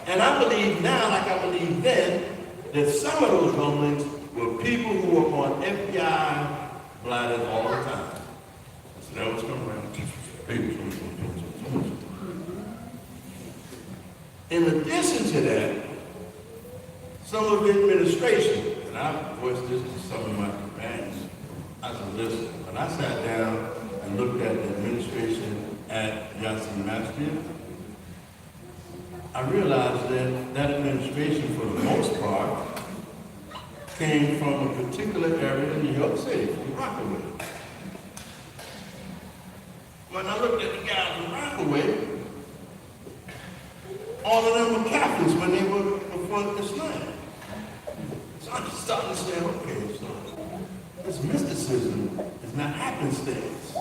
And I believe now, like I believe then, that some of those rumblings were people who were on FBI bladders all the time. So that was coming around. In addition to that, some of the administration, and I voiced this to some of my companions, I said, listen, when I sat down and looked at the administration at Yasin Masjid, I realized that that administration, for the most part, came from a particular area in New York City, Rockaway. When I looked at the guys in Rockaway, all of them were Catholics when they were before Islam. So I just started to say, okay, so this mysticism is not happenstance.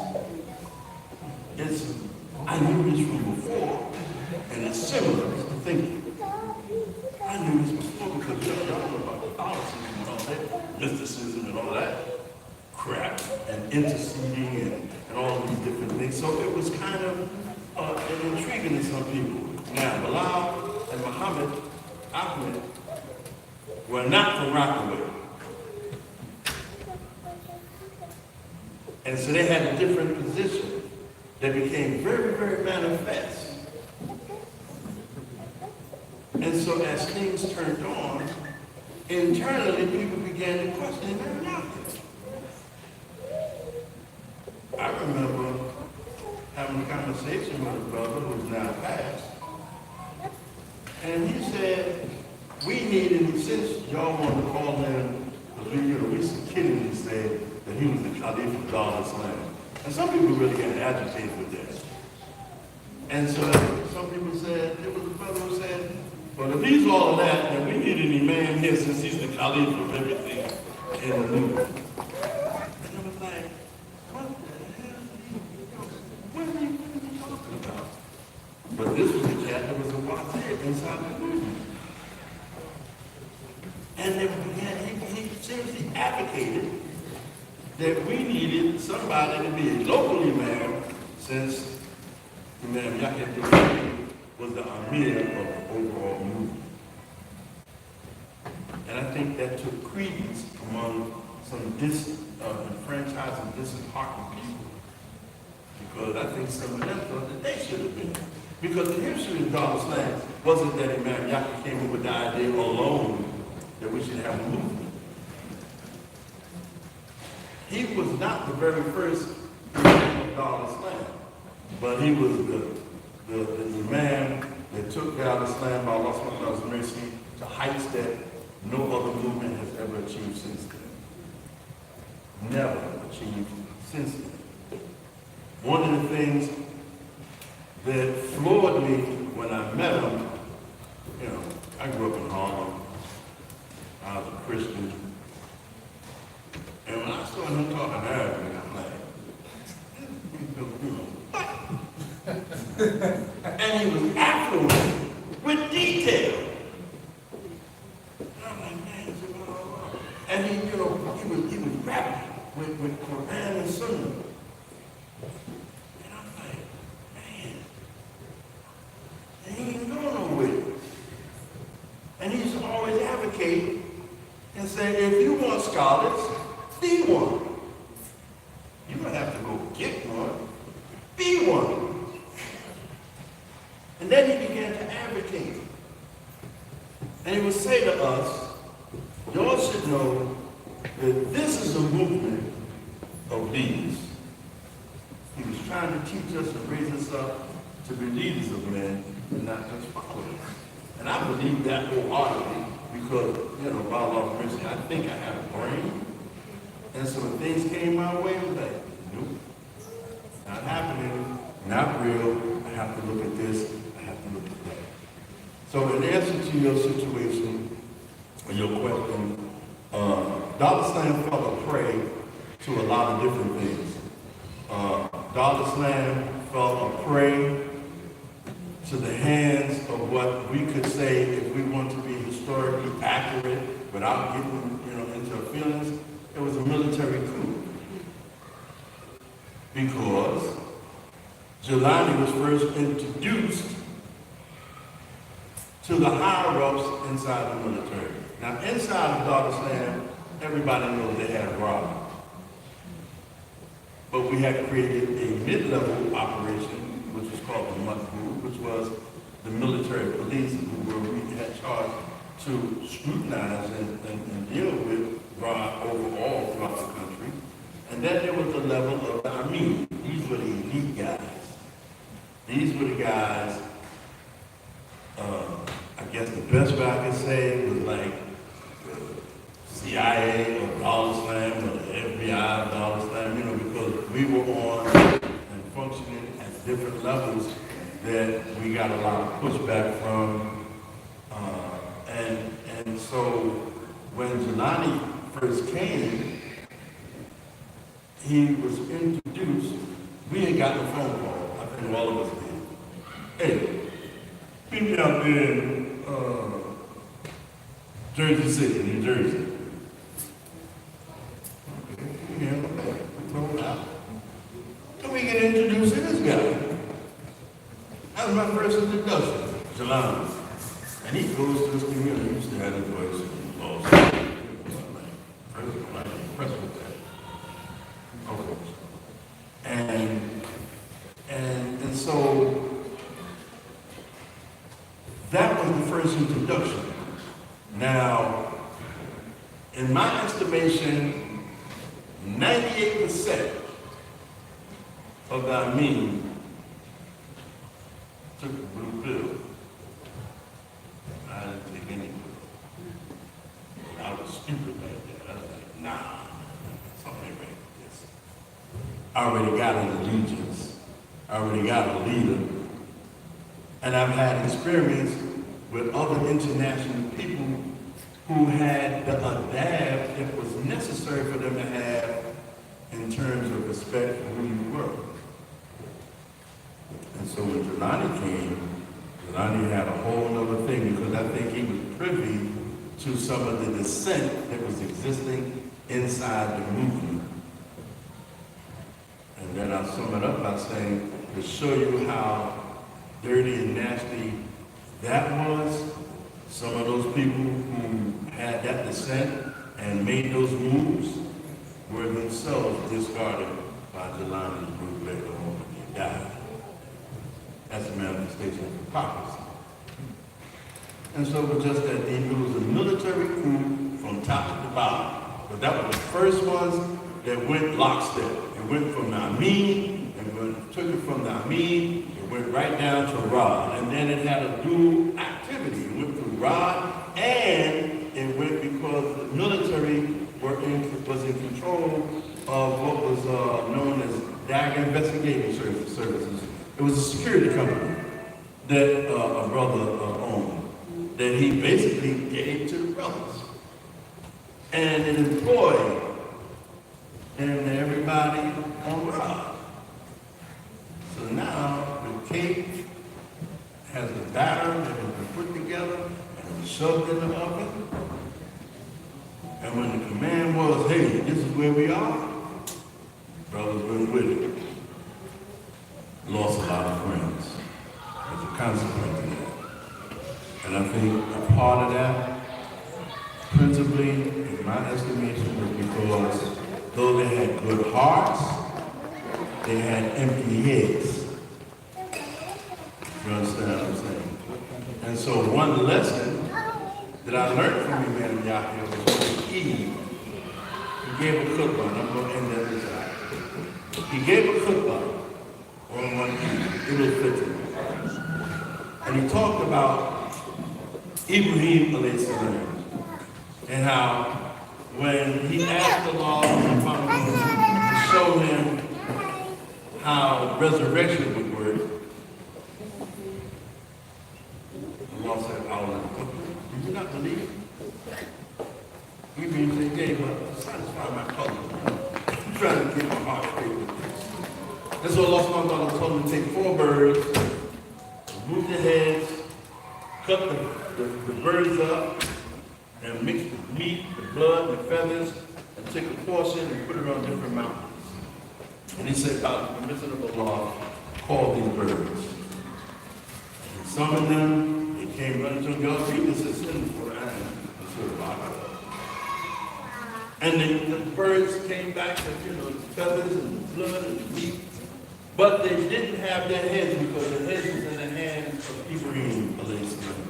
I knew this from before, and it's similar to thinking. I knew this before because y'all know about Catholicism and all that, mysticism and all that crap, and interceding and all these different things. So it was kind of intriguing to some people. Now, Bilal and Muhammad Ahmed were not from Rockaway. And so they had a different position that became very, very manifest. And so as things turned on, internally people began to question their knowledge. I remember having a conversation with a brother who's now passed, and he said, we needed, since y'all want to call him, because we used to kiddingly say that he was the Caliph of Dar es-Salaam. And some people really got agitated with that. And so some people said, there was a brother who said, well, if he's all of that, then we need an imam here since he's the Caliph of everything in the movement. And I was like, what the hell? What are you talking about? But this was a cat that was a wazir inside the movement. And he seriously advocated that we needed somebody to be a local imam, since Imam Yahya was the Amir of the overall movement. And I think that took credence among some enfranchised and disheartened people, because I think some of them thought that they should have been. Because the history of Dar es-Salaam wasn't that Imam Yahya came up with the idea alone that we should have a movement. He was not the very first Imam of Dar es-Salaam, but he was the Imam that took Dar es-Salaam by Allah's mercy to heights that no other movement has ever achieved since then. Never achieved since then. One of the things that floored me when I met him, I grew up in Harlem. I was a Christian. And when I saw him talking Arabic, I'm like, and he was affluent with detail. And I'm like, man, and he was rapping with Quran and Sunnah. And I'm like, man, and he ain't going nowhere. And he used to always advocate and say, if you want scholars, be one. You don't have to go get one. Be one. And then he began to advocate. And he would say to us, y'all should know that this is a movement of leaders. He was trying to teach us and raise us up to be leaders of men and not just followers. And I believe that wholeheartedly. because, by law of mercy, I think I have a brain. And so when things came my way, I was like, nope, not happening, not real. I have to look at this, I have to look at that. So in answer to your situation, or your question, Dollar Slam fell a prey to a lot of different things. Dollar Slam fell a prey to the hands of what we could say, if we want to be historically accurate without getting into our feelings, it was a military coup. Because Jelani was first introduced to the higher-ups inside the military. Now, inside of Dollar Slam, everybody knows they had a robber. But we had created a mid-level operation, which was called the MUD, which was the military police who we had charged to scrutinize and deal with fraud overall throughout the country. And then there was the level of, these were the elite guys. These were the guys, I guess the best way I could say was like CIA or Dollar Slam or the FBI or Dollar Slam, because we were on and functioning at different levels that we got a lot of pushback from. And so when Jelani first came, he was introduced, we had gotten a phone call, I think all of us did. Hey, meet me out there in Jersey City, New Jersey. Then we get introduced to this guy. That was my first introduction, Jelani. And he goes to this community, he used to have his voice lost. I'm impressed with that. Okay. And so that was the first introduction. Now, in my estimation, 98% of the took a blue pill. I didn't take any pill. I was stupid like that. I was like, nah, something ain't right with this. I already got an allegiance. I already got a leader. And I've had experience with other international people who had the adab that was necessary for them to have in terms of respect for who you were. And so when Jelani came, Jelani had a whole other thing, because I think he was privy to some of the dissent that was existing inside the movement. And then I'll sum it up by saying, to show you how dirty and nasty that was, some of those people who had that dissent and made those moves were themselves discarded by Jelani's group later on when they died. That's a manifestation of hypocrisy. And so it was just that it was a military coup from top to bottom. But that was the first ones that went lockstep. It went from the Amin, and took it from the Amin, it went right down to Rod. And then it had a dual activity. It went through Rod, and it went because the military was in control of what was known as Dagger Investigating Services. It was a security company that a brother owned, that he basically gave to the brothers. And it employed everybody on Rod. So now the cake has the batter that has been put together and shoved in the oven. And when the command was, hey, this is where we are, brothers went with it. Lost a lot of friends as a consequence of that. And I think a part of that, principally, in my estimation, was because though they had good hearts, they had empty heads. You understand what I'm saying? And so one lesson that I learned from Imam Yahya was when he gave a khutbah, and I'm going to end that with that. He gave a khutbah on one Eid, it was FITRAH. And he talked about Ibrahim alayhi salam. and how when he asked the law to show him how resurrection would work, the law said, "Do you not believe?" He means they gave up to satisfy my color. I'm trying to get my heart straight with this. And so Allah subhanahu wa ta'ala told him to take 4 birds, remove the heads, cut the birds up, and mix the meat, the blood, the feathers, and take a portion and put it on different mountains. And he said, by the permission of Allah, call these birds. He summoned them, they came running to him. Y'all read this in the Quran, and the birds came back with, the feathers and the blood and the meat. But they didn't have their heads because the heads was in the hands of Ibrahim, alayhi salam.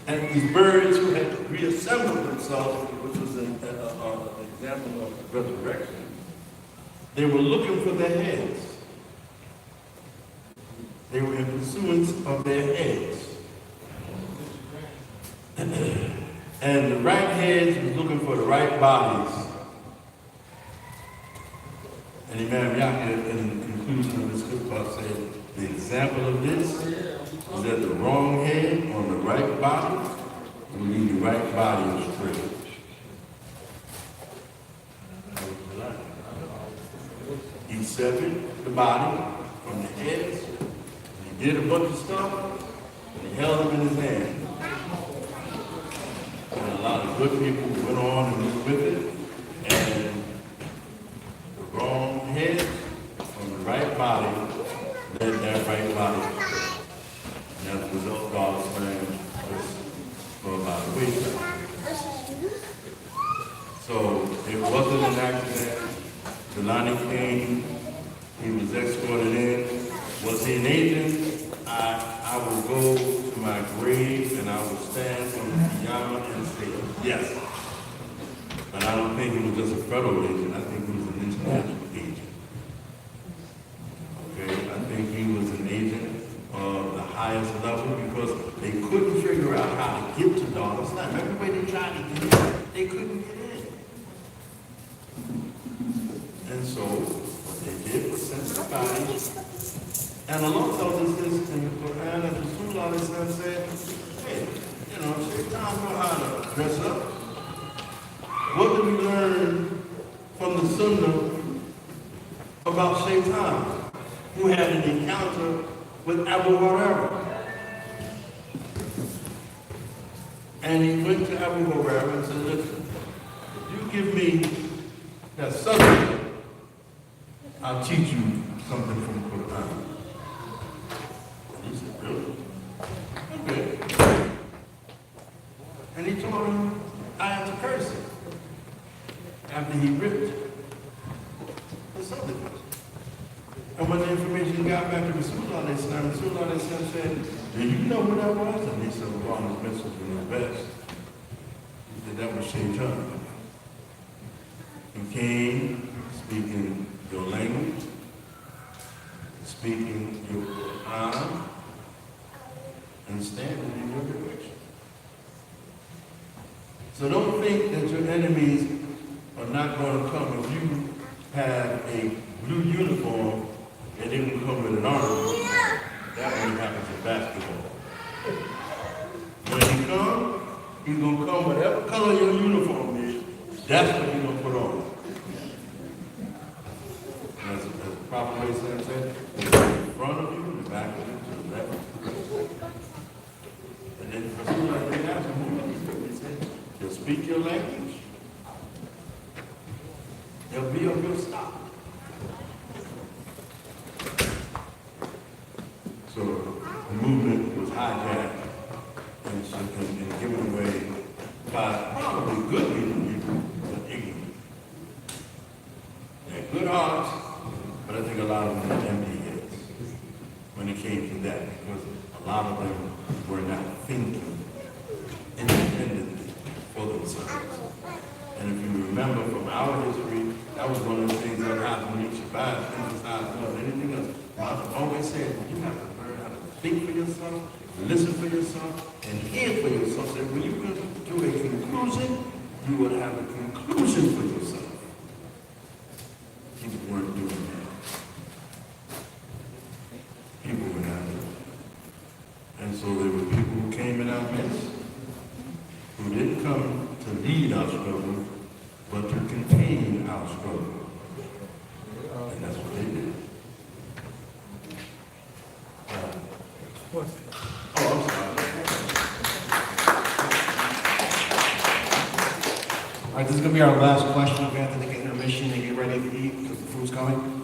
And these birds who had reassembled themselves, which was an example of resurrection, they were looking for their heads. They were in pursuance of their heads. And the right heads was looking for the right bodies. And Imam Yahya, in the conclusion of his khutbah, said, the example of this is that the wrong head on the right body will lead the right body astray. He severed the body from the heads, and he did a bunch of stuff, and he held them in his hand. And a lot of good people went on and went with it, and the wrong head on the right body led that right body. And as a result, God's plan was for about a week. So it wasn't an accident. Jelani came, he was escorted in. Was he an agent? I will go to my grave and I will stand on the Qiyamah and say, yes. But I don't think he was just a federal agent. I think he was an international agent. Okay, I think he was an agent of the highest level because they couldn't figure out how to get to Dar es Salaam. Everybody they tried to get in, they couldn't get in. And so what they did was send somebody. And Allah tells us this in the Quran, and Rasulullah said, hey, Shaitan know how to dress up. What do we learn from the Sunnah about Shaitan, who had an encounter with Abu Hurairah? And he went to Abu Hurairah and said, listen, if you give me that subject, I'll teach you something from the Quran. He said, really? Okay. And he told him, I have to curse him. After he ripped the subject. And when the information got back to Rasulullah said, do you know who that was? And he said, well, on his message in his best. He said, that was Shaitan. He came speaking your language, speaking your Quran, and standing in your direction. So don't think that your enemies are not going to come if you have a blue uniform and they will come with an army. That only happens in basketball. When he comes, he's going to come whatever color your uniform is. That's what he's going to put on. As the proper way said, in front of you, in the back of you, to the left. And then Rasulullah didn't ask him who he said, he'll speak your language. He'll be of your stock. So the movement was hijacked and given away by probably good people, but ignorant. They had good hearts, but I think a lot of them had empty heads when it came to that, because a lot of them were not thinking independently for themselves. And if you remember from our history, that was one of the things that happened when you survived, emphasized more than anything else. I've always said, you have to learn how to think for yourself, listen for yourself, and hear for yourself. So when you go to a conclusion, you would have a conclusion for yourself. People weren't doing that. People were not doing it. And so there were people who came in our midst who didn't come to lead our struggle, but to contain our struggle. And that's what they did. I'm sorry. All right, this is going to be our last question. We have to take an intermission and get ready to eat because the food's coming.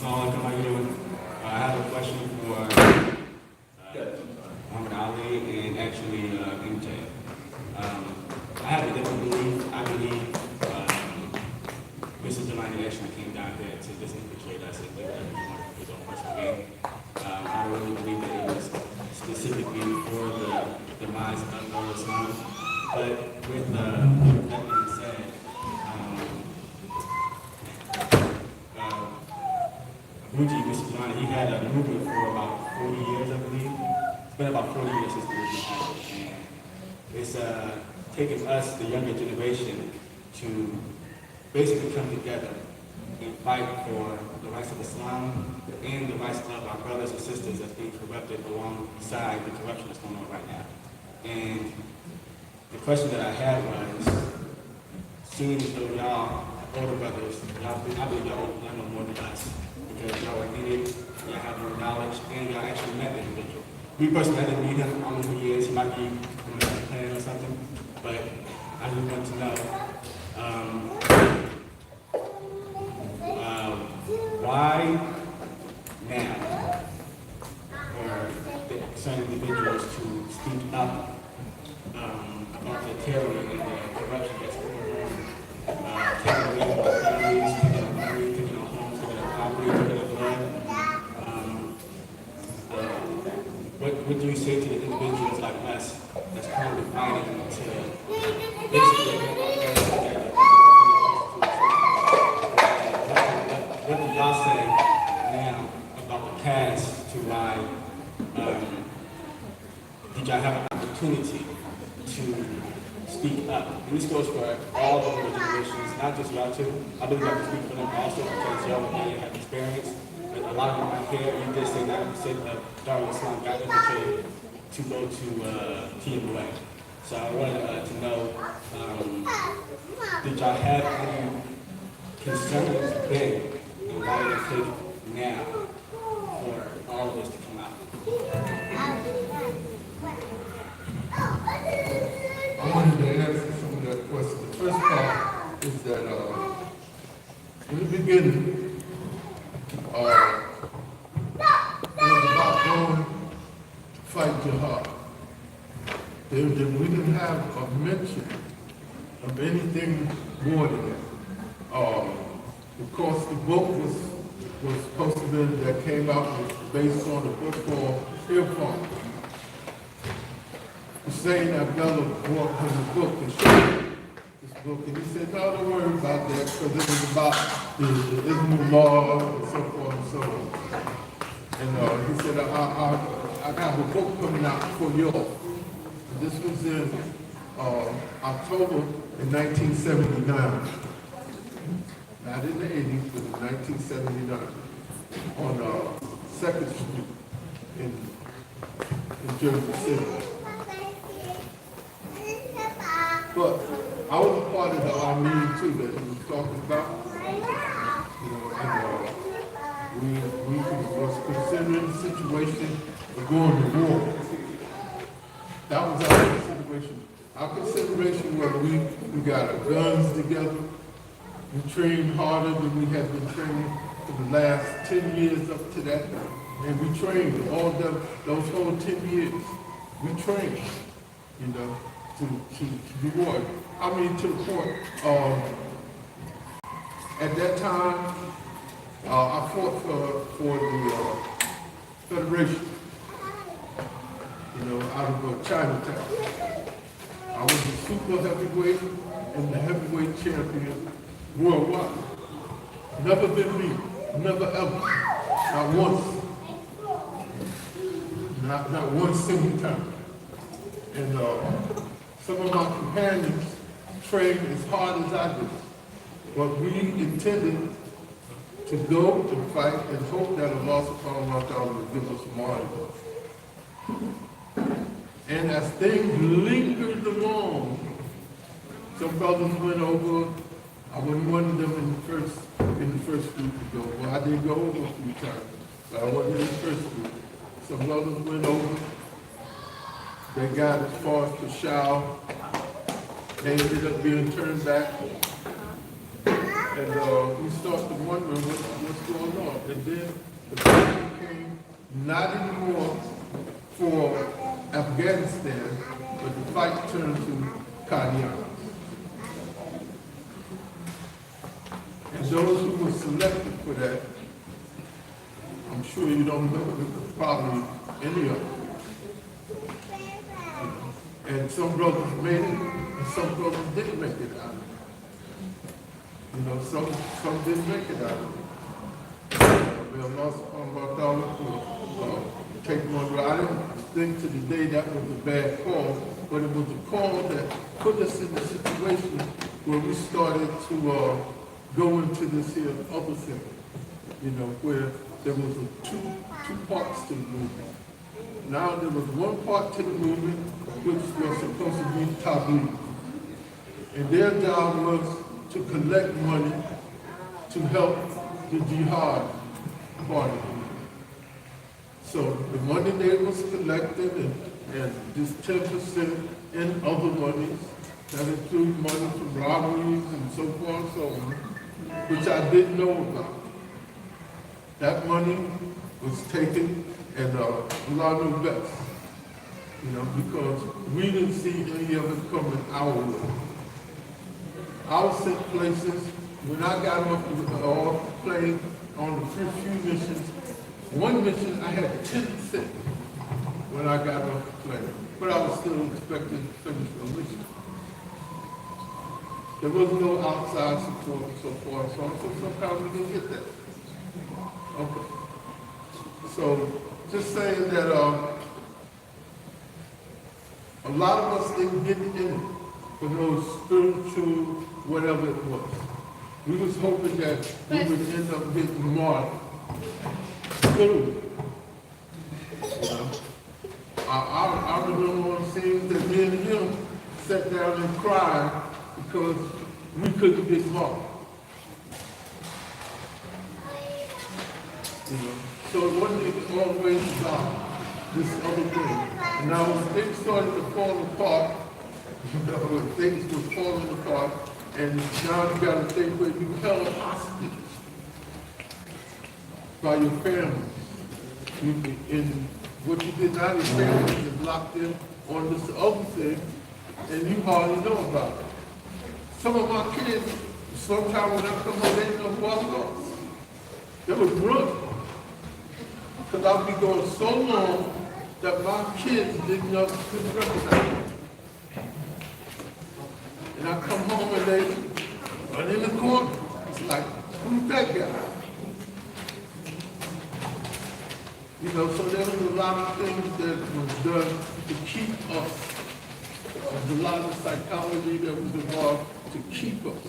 How you doing? I have a question for Muhammad Ali and actually MJ. I have a different belief. I believe Mr. Jelani actually came down here to just infiltrate us and do whatever he wanted for his own personal gain. I don't really believe that it was specifically for the demise of Islam. But with that being said, Mr. Jelani, he had a movement for about 40 years, I believe. It's been about 40 years since the movement happened. And it's taken us, the younger generation, to basically come together and fight for the rights of Islam and the rights of our brothers and sisters that's being corrupted alongside the corruption that's going on right now. And the question that I had was, seeing as though y'all older brothers, I believe y'all know more than us, because y'all were in it, y'all have more knowledge, and y'all actually met the individual. We personally had to meet him. I don't know who he is. He might be from another planet or something, but I just want to know why now for certain individuals to speak up about the terror and the corruption that's going on, taking away our families, taking our money, taking our homes, taking our property, taking our blood. What do you say to the individuals like us that's currently fighting to basically get our families together? What do y'all say now about the past to why did y'all have an opportunity to speak up? And this goes for all the older generations, not just y'all two. I believe I can speak for them also because y'all have experience. But a lot of them out here, you did say 90% of Darul Islam got infiltrated to go to TMOA. So I wanted to know, did y'all have any concerns then in why it take now for all of this to come out? I wanted to answer some of that question. The first part is that in the beginning, it was about going to fight jihad. We didn't have a mention of anything more than that. Of course, the book was supposed to be that came out was based on a book called Earphone. Hussein Abdullah brought him the book and showed him this book, and he said, "No, don't worry about that, because it was about the Islamic law and so forth and so on." And he said, I got a book coming out for y'all. This was in October in 1979. Not in the 80s, but in 1979. On 2nd Street in Jersey City. But I was a part of the Armenian too that he was talking about. You know, and we was considering the situation of going to war. That was our consideration. Our consideration was we got our guns together. We trained harder than we had been training for the last 10 years up to that. And we trained all those whole 10 years. We trained, you know, to be war. I mean, to the point, at that time, I fought for the Federation, you know, out of Chinatown. I was the super heavyweight and the heavyweight champion worldwide. Never been beat, never ever, not once, not one single time. And some of my companions trained as hard as I did, but we intended to go and fight and hope that Allah subhanahu wa ta'ala would give us more. And as things lingered along, some brothers went over. I wasn't one of them in the first group to go. Well, I did go over a few times, but I wasn't in the first group. Some brothers went over. They got as far as Peshawar. They ended up being turned back. And we started wondering what's going on. And then the fight came not anymore for Afghanistan, but the fight turned to Qadian. And those who were selected for that, I'm sure you don't know, probably any of them. And some brothers made it, and some brothers didn't make it out of it. You know, some didn't make it out of it. May Allah subhanahu wa ta'ala take one. I didn't think to the day that was a bad call, but it was a call that put us in a situation where we started to go into this here other thing, you know, where there was two parts to the movement. Now there was one part to the movement which was supposed to be taboo. And their job was to collect money to help the jihad part of it. So the money they was collected and just 10% in other monies, that includes money from robberies and so forth and so on, which I didn't know about. That money was taken, and Allah knew best, you know, because we didn't see any of it coming our way. I was sent places. When I got off the plane on the first few missions, one mission I had 10 cents when I got off the plane, but I was still expecting to finish the mission. There was no outside support and so forth, so sometimes we didn't get that. Okay. So just saying that a lot of us didn't get in it for those spiritual whatever it was. We was hoping that we would end up getting marked spiritually. You know? I remember on scenes that me and him sat down and cried because we couldn't get marked. You know? So it wasn't always about this other thing. And now when things started to fall apart, when things were falling apart, and now you got to think where you held hostage by your family. And what you did not, your family is locked in on this other thing, and you hardly know about it. Some of my kids, sometimes when I come home, they didn't know who I was. They would run. Because I'd be going so long that my kids couldn't recognize me. And I come home and they run in the corner. It's like, who's that guy? You know, so there was a lot of things that was done to keep us. There was a lot of psychology that was involved to keep us.